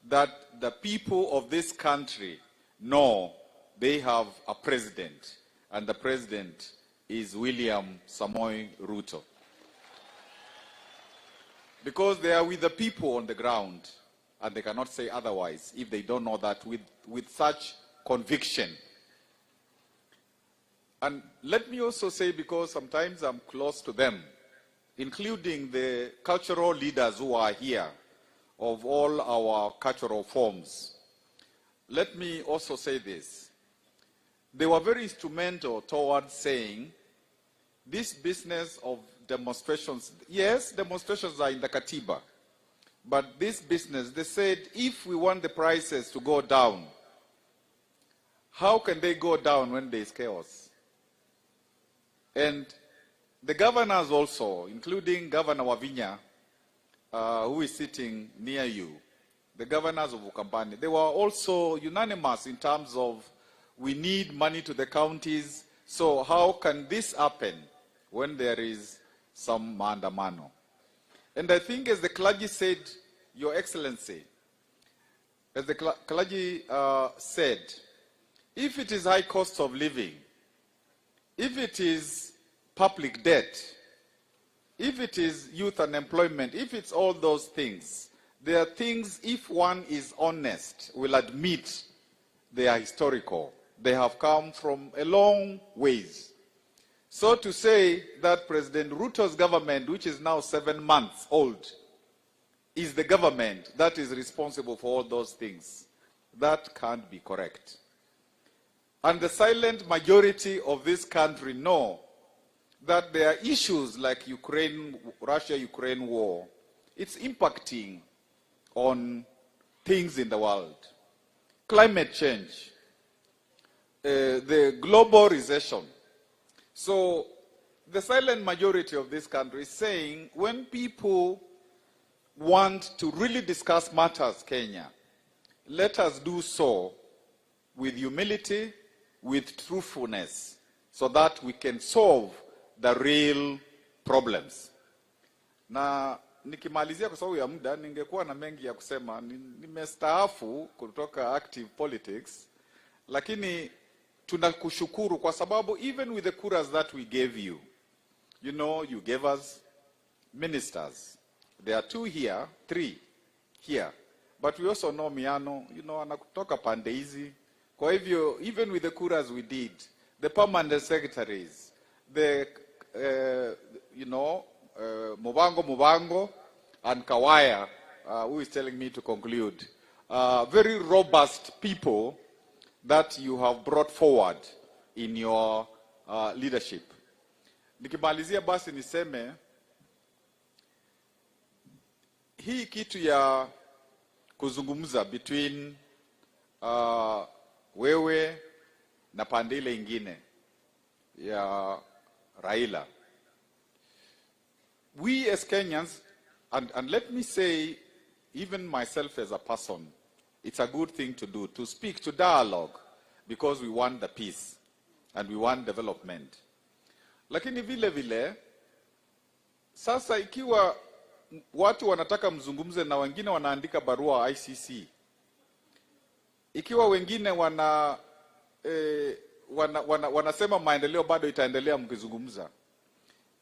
that the people of this country know they have a president, and the president is William Samoei Ruto. Because they are with the people on the ground, and they cannot say otherwise if they don't know that with such conviction. And let me also say, because sometimes I'm close to them, including the cultural leaders who are here of all our cultural forms, let me also say this. They were very instrumental towards saying this business of demonstrations, yes, demonstrations are in the Katiba, but this business, they said, if we want the prices to go down, how can they go down when there is chaos? And the governors also, including Governor Wavinya, who is sitting near you, the governors of Ukambani, they were also unanimous in terms of we need money to the counties, so how can this happen when there is some maandamano? And I think, as the clergy said, Your Excellency, as the clergy said, if it is high cost of living, if it is public debt, if it is youth unemployment, if it's all those things, there are things, if one is honest, will admit they are historical. They have come from a long ways. So to say that President Ruto's government, which is now 7 months old, is the government that is responsible for all those things, that can't be correct. And the silent majority of this country know that there are issues like Russia-Ukraine war. It's impacting on things in the world. Climate change, the global recession. So the silent majority of this country is saying, when people want to really discuss matters, Kenya, let us do so with humility, with truthfulness, so that we can solve the real problems. Na nikimalizia kwa sababu ya muda, ningekuwa na mengi ya kusema. Nimestaafu kutoka active politics, lakini tunakushukuru kwa sababu even with the kuras that we gave you, you know, you gave us ministers. There are 2 here, 3 here. But we also know Miano, you know, anakutoka pande hizi. Kwa hivyo, even with the kuras we did, the permanent secretaries, the, you know, Mubango, and Kawaya, who is telling me to conclude, very robust people that you have brought forward in your leadership. Nikimalizia basi niseme, hii kitu ya kuzungumza between wewe na pande ile ingine ya Raila. We as Kenyans, and let me say, even myself as a person, it's a good thing to do, to speak, to dialogue, because we want the peace and we want development. Lakini vile vile, sasa ikiwa watu wanataka mzungumze na wengine wanaandika barua ICC, ikiwa wengine wanasema maendeleo bado itaendelea mkizungumza,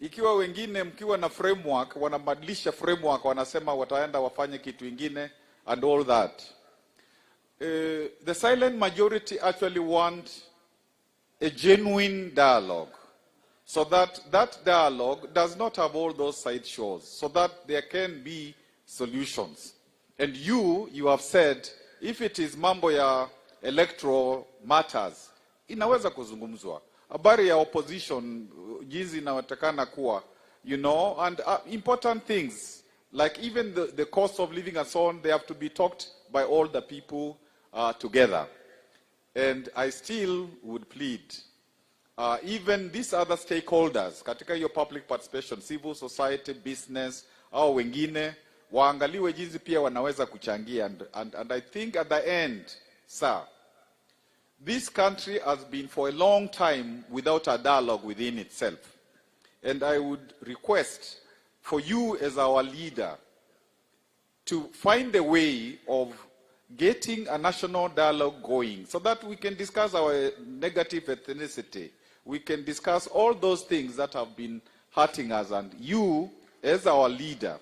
ikiwa wengine mkiwa na framework, wanabadilisha framework, wanasema wataenda wafanye kitu ingine and all that. The silent majority actually want a genuine dialogue, so that dialogue does not have all those side shows, so that there can be solutions. And you have said, if it is mambo ya electoral matters, inaweza kuzungumzwa. Habari ya opposition, jinsi inawatakana kuwa, you know, and important things, like even the cost of living and so on, they have to be talked by all the people together. And I still would plead, even these other stakeholders, katika hiyo public participation, civil society, business, au wengine, waangaliwe jinsi pia wanaweza kuchangia. And I think at the end, sir, this country has been for a long time without a dialogue within itself. And I would request for you as our leader to find a way of getting a national dialogue going, so that we can discuss our negative ethnicity. We can discuss all those things that have been hurting us, and you, as our leader,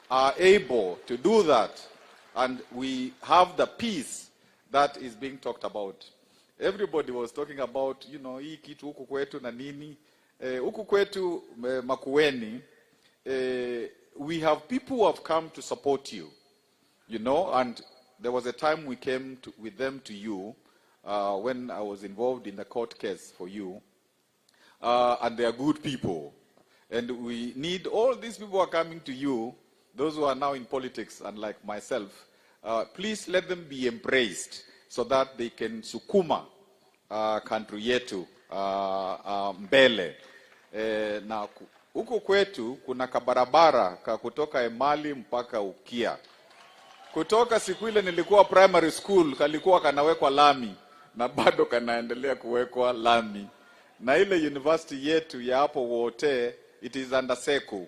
are able to do that, and we have the peace that is being talked about. Everybody was talking about, you know, hii kitu huku kwetu na nini. Huku kwetu Makueni, we have people who have come to support you, you know, and there was a time we came with them to you when I was involved in the court case for you, and they are good people. And we need all these people who are coming to you, those who are now in politics, unlike myself, please let them be embraced, so that they can sukuma country yetu mbele. Na huku kwetu kuna kabarabara kutoka Emali mpaka Ukia. Kutoka siku ile nilikuwa primary school, kalikuwa kanawekwa lami, na bado kanaendelea kuwekwa lami. Na ile university yetu ya hapo wote, it is under SECU,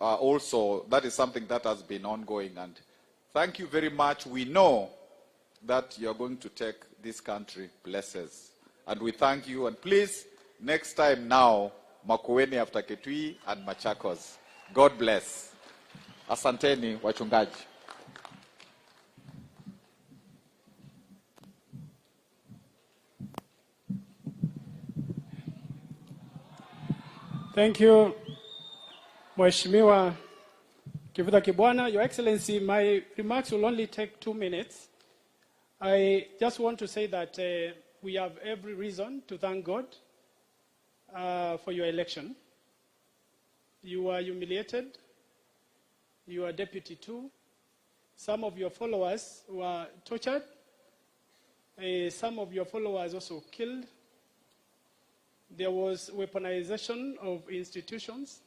also, that is something that has been ongoing. And thank you very much. We know that you're going to take this country places. And we thank you. And please, next time now, Makueni after Kitui and Machakos. God bless. Asanteni, wachungaji. Thank you, Mheshimiwa Kivuta Kibwana. Your Excellency, my remarks will only take 2 minutes. I just want to say that we have every reason to thank God for your election. You were humiliated. You are deputy too. Some of your followers were tortured. Some of your followers also killed. There was weaponization of institutions,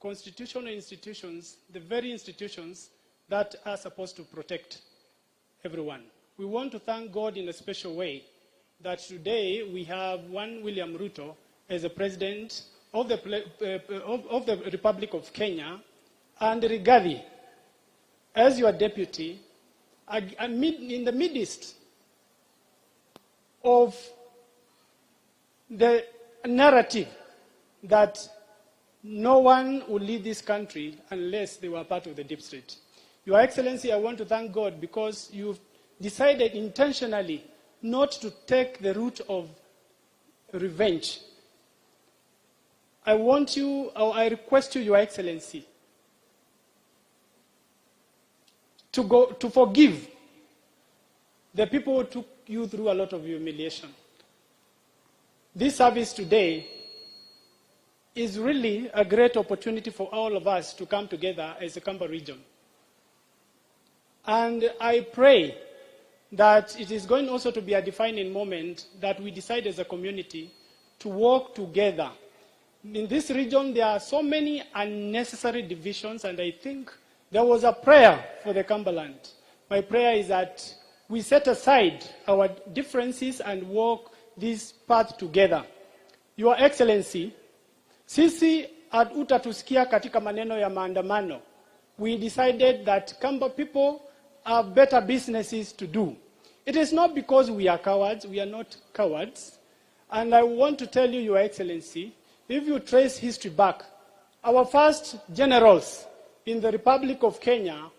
constitutional institutions, the very institutions that are supposed to protect everyone. We want to thank God in a special way that today we have one William Ruto as the president of the Republic of Kenya, and Rigathi as your deputy, in the midst of the narrative that no one will lead this country unless they were part of the deep state. Your Excellency, I want to thank God because you've decided intentionally not to take the route of revenge. I request you, Your Excellency, to forgive the people who took you through a lot of humiliation. This service today is really a great opportunity for all of us to come together as a Kamba region. And I pray that it is going also to be a defining moment that we decide as a community to work together. In this region, there are so many unnecessary divisions, and I think there was a prayer for the Cumberland. My prayer is that we set aside our differences and walk this path together. Your Excellency, sisi utatusikia katika maneno ya maandamano. We decided that Kamba people have better businesses to do. It is not because we are cowards. We are not cowards. And I want to tell you, Your Excellency, if you trace history back, our first generals in the Republic of Kenya,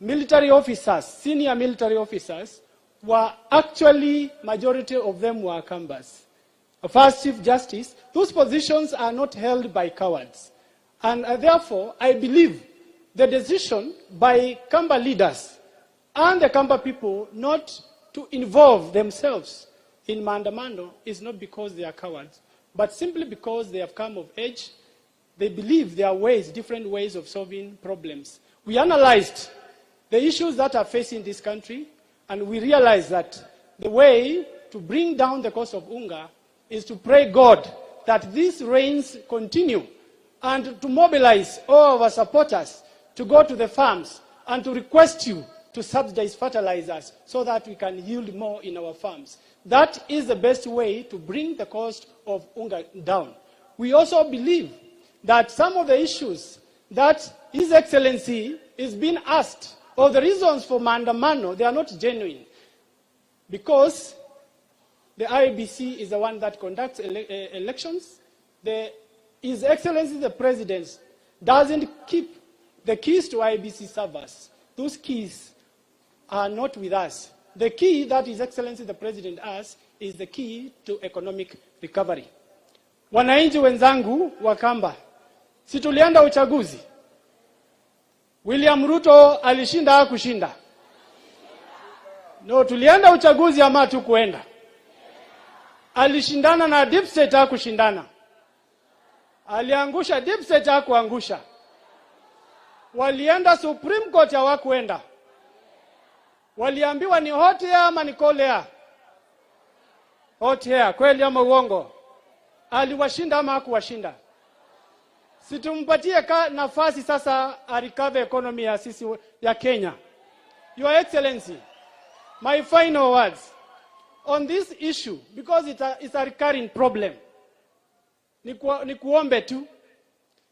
military officers, senior military officers, were actually, majority of them were Kambas. First Chief Justice, those positions are not held by cowards. And therefore, I believe the decision by Kamba leaders and the Kamba people not to involve themselves in maandamano is not because they are cowards, but simply because they have come of age. They believe there are ways, different ways of solving problems. We analyzed the issues that are facing this country, and we realized that the way to bring down the cost of unga is to pray God that these rains continue and to mobilize all of our supporters to go to the farms and to request you to subsidize fertilizers so that we can yield more in our farms. That is the best way to bring the cost of unga down. We also believe that some of the issues that His Excellency is being asked, or the reasons for maandamano, they are not genuine. Because the IEBC is the one that conducts elections. His Excellency the President doesn't keep the keys to IEBC servers. Those keys are not with us. The key that His Excellency the President has is the key to economic recovery. Wananchi wenzangu wa Kamba, si tulienda uchaguzi? William Ruto alishinda au kushinda? No, tulienda uchaguzi ama tukuenda? Alishindana na deep state au kushindana? Aliangusha deep state au kuangusha? Walienda Supreme Court hawakuenda? Waliambiwa ni hot air ama ni cold air? Hot air, kweli ama uongo? Aliwashinda ama hakuwashinda? Situmpatie nafasi sasa recover economy ya sisi ya Kenya. Your Excellency, my final words on this issue, because it's a recurring problem. Ni kuombe tu,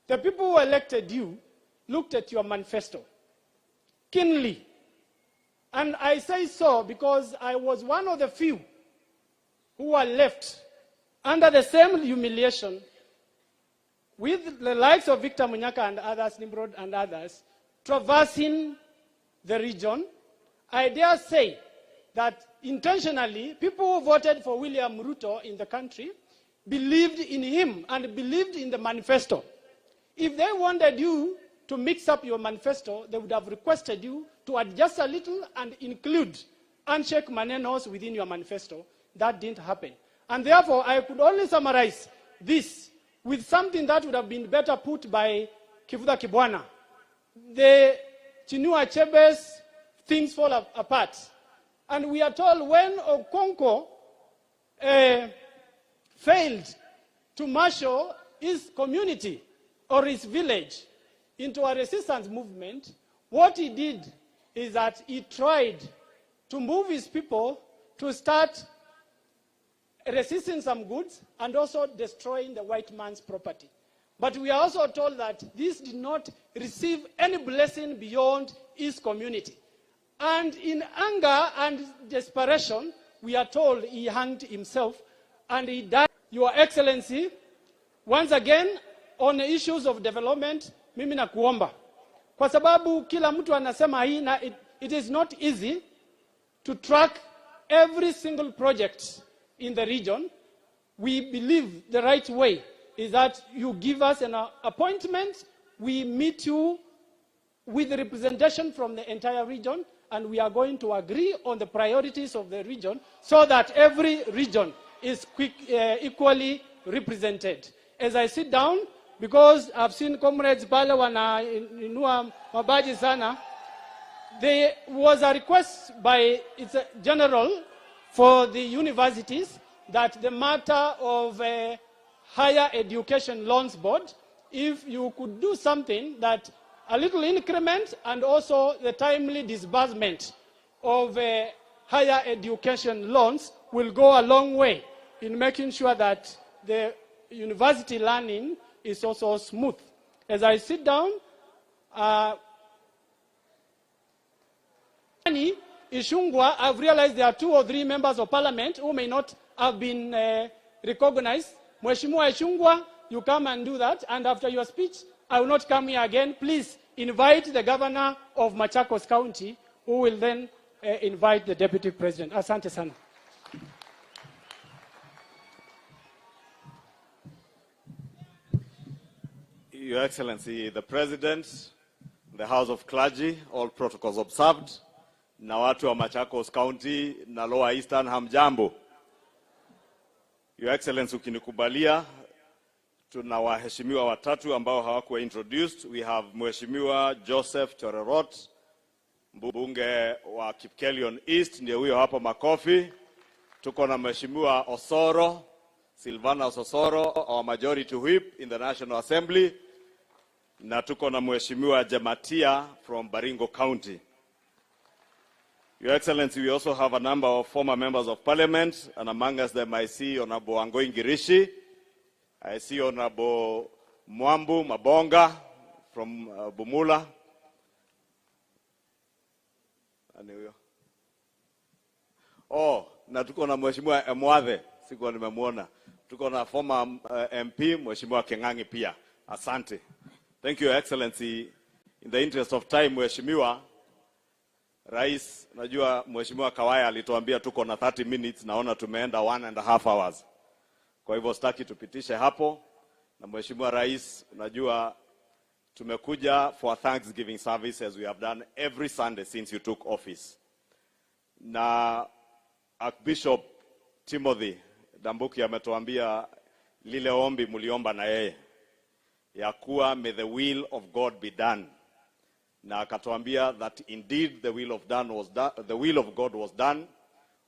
the people who elected you looked at your manifesto keenly. And I say so because I was one of the few who were left under the same humiliation with the likes of Victor Munyaka and others, Nimrod and others, traversing the region. I dare say that intentionally, people who voted for William Ruto in the country believed in him and believed in the manifesto. If they wanted you to mix up your manifesto, they would have requested you to adjust a little and include handshake manenos within your manifesto. That didn't happen. And therefore, I could only summarize this with something that would have been better put by Kivuda Kibwana. The Chinua Achebe's things fall apart. And we are told when Okonko failed to marshal his community or his village into a resistance movement, what he did is that he tried to move his people to start resisting some goods and also destroying the white man's property. But we are also told that this did not receive any blessing beyond his community. And in anger and desperation, we are told he hanged himself and he died. Your Excellency, once again, on the issues of development, mimi nakuomba. Kwa sababu kila mtu anasema hii na it is not easy to track every single project in the region. We believe the right way is that you give us an appointment, we meet you with representation from the entire region, and we are going to agree on the priorities of the region so that every region is equally represented. As I sit down, because I've seen comrades pale wana inua mabaji sana, there was a request by its general for the universities that the matter of higher education loans board, if you could do something that a little increment and also the timely disbursement of higher education loans will go a long way in making sure that the university learning is also smooth. As I sit down, Ishungwa, I've realized there are 2 or 3 members of parliament who may not have been recognized. Mheshimiwa Ishungwa, you come and do that. And after your speech, I will not come here again. Please invite the governor of Machakos County, who will then invite the deputy president. Asante sana. Your Excellency, the President, the House of Clergy, all protocols observed, na watu wa Machakos County na Lower Eastern, hamjambo. Your Excellency, ukinikubalia, tuna waheshimiwa watatu ambao hawakuwa introduced. We have Mheshimiwa Joseph Chororot, mbunge wa Kipkelion East, ndiye huyo hapa makofi. Tuko na Mheshimiwa Osoro, Silvana Osoro, our majority whip in the National Assembly. Na tuko na Mheshimiwa Jematia from Baringo County. Your Excellency, we also have a number of former members of parliament, and among us them I see Honorable Angoi Ngirishi, I see Honorable Mwambu Mabonga from Bumula. Oh, na tuko na Mheshimiwa Emwathe, sikuwa nimemuona. Tuko na former MP, Mheshimiwa Kengangi pia. Asante. Thank you, Your Excellency. In the interest of time, Mheshimiwa Rais, najua Mheshimiwa Kawaya alituambia tuko na 30 minutes, naona tumeenda 1.5 hours. Kwa hivyo sitaki tupitishe hapo. Na Mheshimiwa Rais, unajua tumekuja for a Thanksgiving service as we have done every Sunday since you took office. Na Archbishop Timothy Dambuki ametuambia lile ombi muliomba na yeye ya kuwa may the will of God be done. Na akatuambia that indeed the will of God was done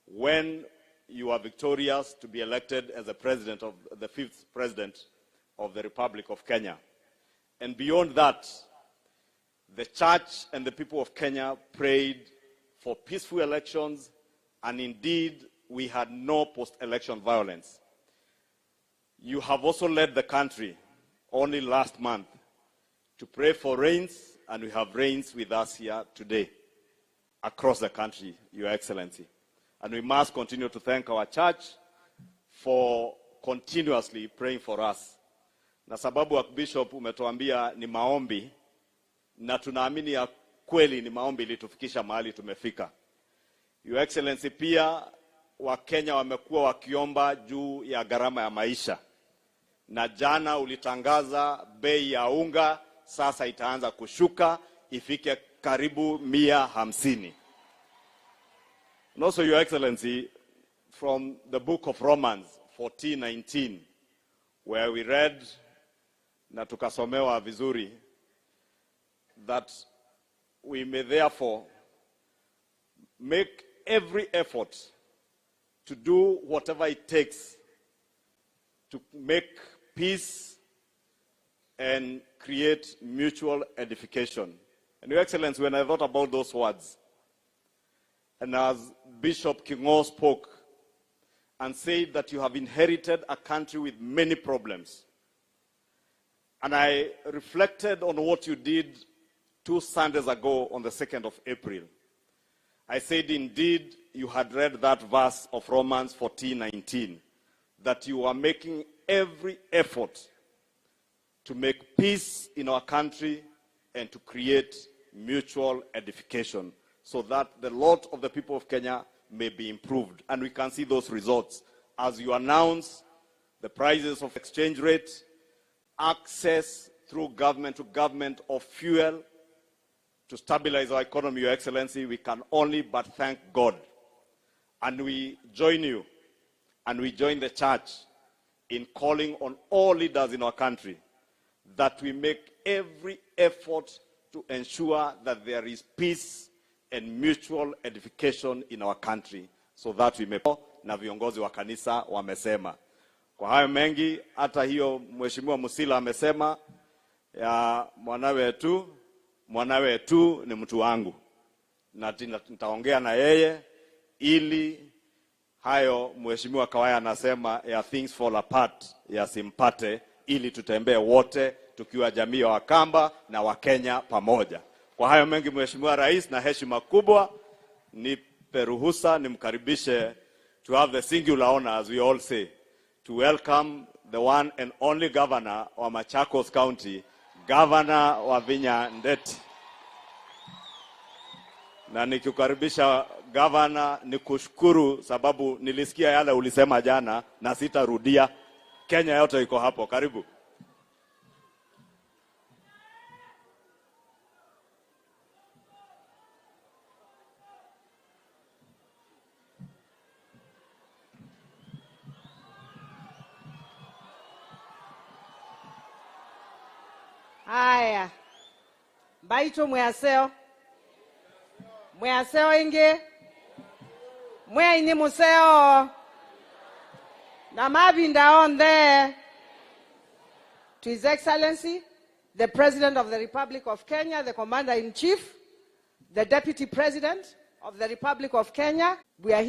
when you are victorious to be elected as the president of the 5th president of the Republic of Kenya. And beyond that, the church and the people of Kenya prayed for peaceful elections, and indeed we had no post-election violence. You have also led the country only last month to pray for rains and we have rains with us here today across the country, Your Excellency. And we must continue to thank our church for continuously praying for us. Na sababu wa Bishop umetuambia ni maombi, na tunaamini ya kweli ni maombi ilitufikisha mahali tumefika. Your Excellency, pia Wakenya wamekuwa wakiomba juu ya gharama ya maisha. Na jana ulitangaza bei ya unga sasa itaanza kushuka ifike karibu 150. And also, Your Excellency, from the book of Romans 14:19, where we read na tukasomewa vizuri that we may therefore make every effort to do whatever it takes to make peace and create mutual edification. And Your Excellency, when I thought about those words, and as Bishop Kingo spoke and said that you have inherited a country with many problems, and I reflected on what you did 2 Sundays ago on the 2nd of April, I said indeed you had read that verse of Romans 14:19, that you are making every effort to make peace in our country and to create mutual edification so that the lot of the people of Kenya may be improved. And we can see those results as you announce the prices of exchange rate, access through government to government of fuel to stabilize our economy. Your Excellency, we can only but thank God. And we join you and we join the church in calling on all leaders in our country that we make every effort to ensure that there is peace and mutual edification in our country so that we may. Na viongozi wa kanisa wamesema. Kwa hayo mengi, hata hiyo Mheshimiwa Musila amesema ya mwanawe tu ni mtu wangu. Na nitaongea na yeye ili hayo Mheshimiwa Kawaya anasema ya things fall apart ya simpate, ili tutembee wote tukiwa jamii ya Wakamba na Wakenya pamoja. Kwa hayo mengi, Mheshimiwa Rais, na heshima kubwa, nipe ruhusa nimkaribishe to have the singular honor, as we all say, to welcome the one and only governor of Machakos County, Governor Wavinya Ndeti. Na nikikukaribisha governor, nikushukuru sababu nilisikia yale ulisema jana na sitarudia. Kenya yote iko hapo. Karibu. Haya. Baito mwaseo. Mwaseo inge. Mwe ini museo. Na mabinda on there. To His Excellency, the President of the Republic of Kenya, the Commander-in-Chief, the Deputy President of the Republic of Kenya. We are here